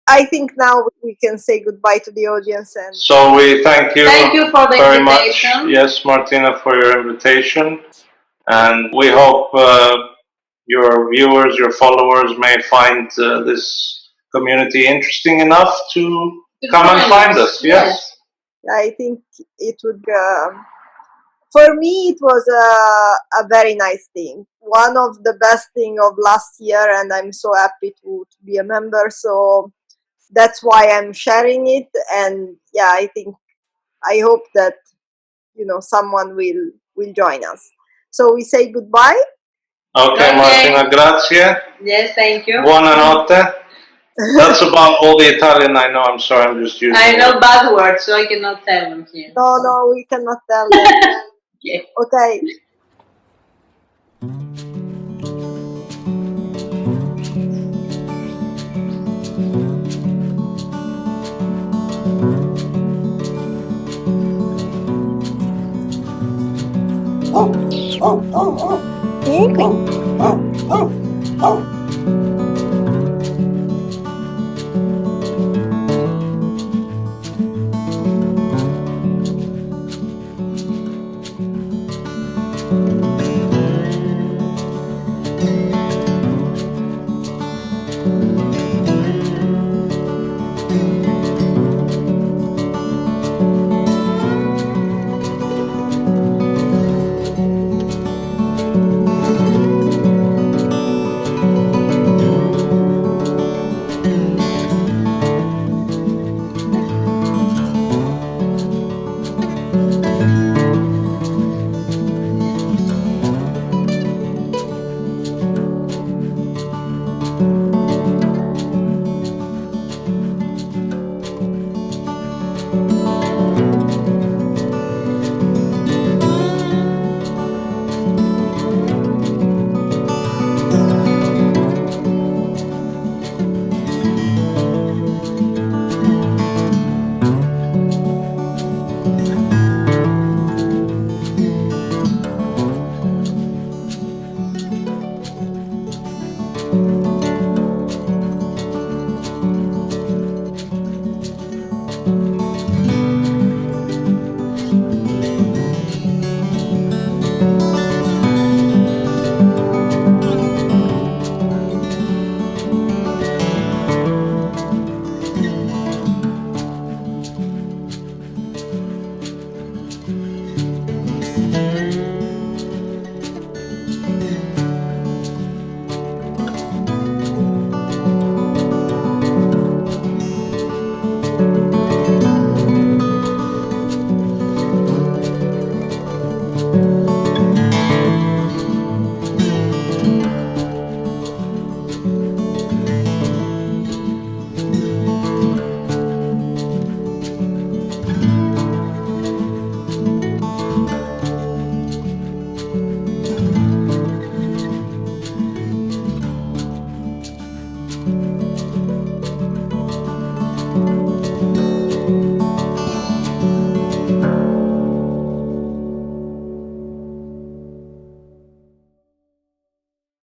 I think now we can say goodbye to the audience, and so we thank you. Thank you for the very invitation. much. Yes, Martina, for your invitation, and we hope your viewers, your followers, may find this community interesting enough to come and find us. Yes. I think it would. For me, it was a very nice thing. One of the best thing of last year, and I'm so happy to be a member. So that's why I'm sharing it. And yeah, I hope that someone will join us. So we say goodbye. Okay, Martina, grazie. Yes, thank you. Buonanotte. That's about all the Italian I know. I'm sorry, I'm just using I know bad words, so I cannot tell them here. No, we cannot tell them. Yeah. Okay. ciao!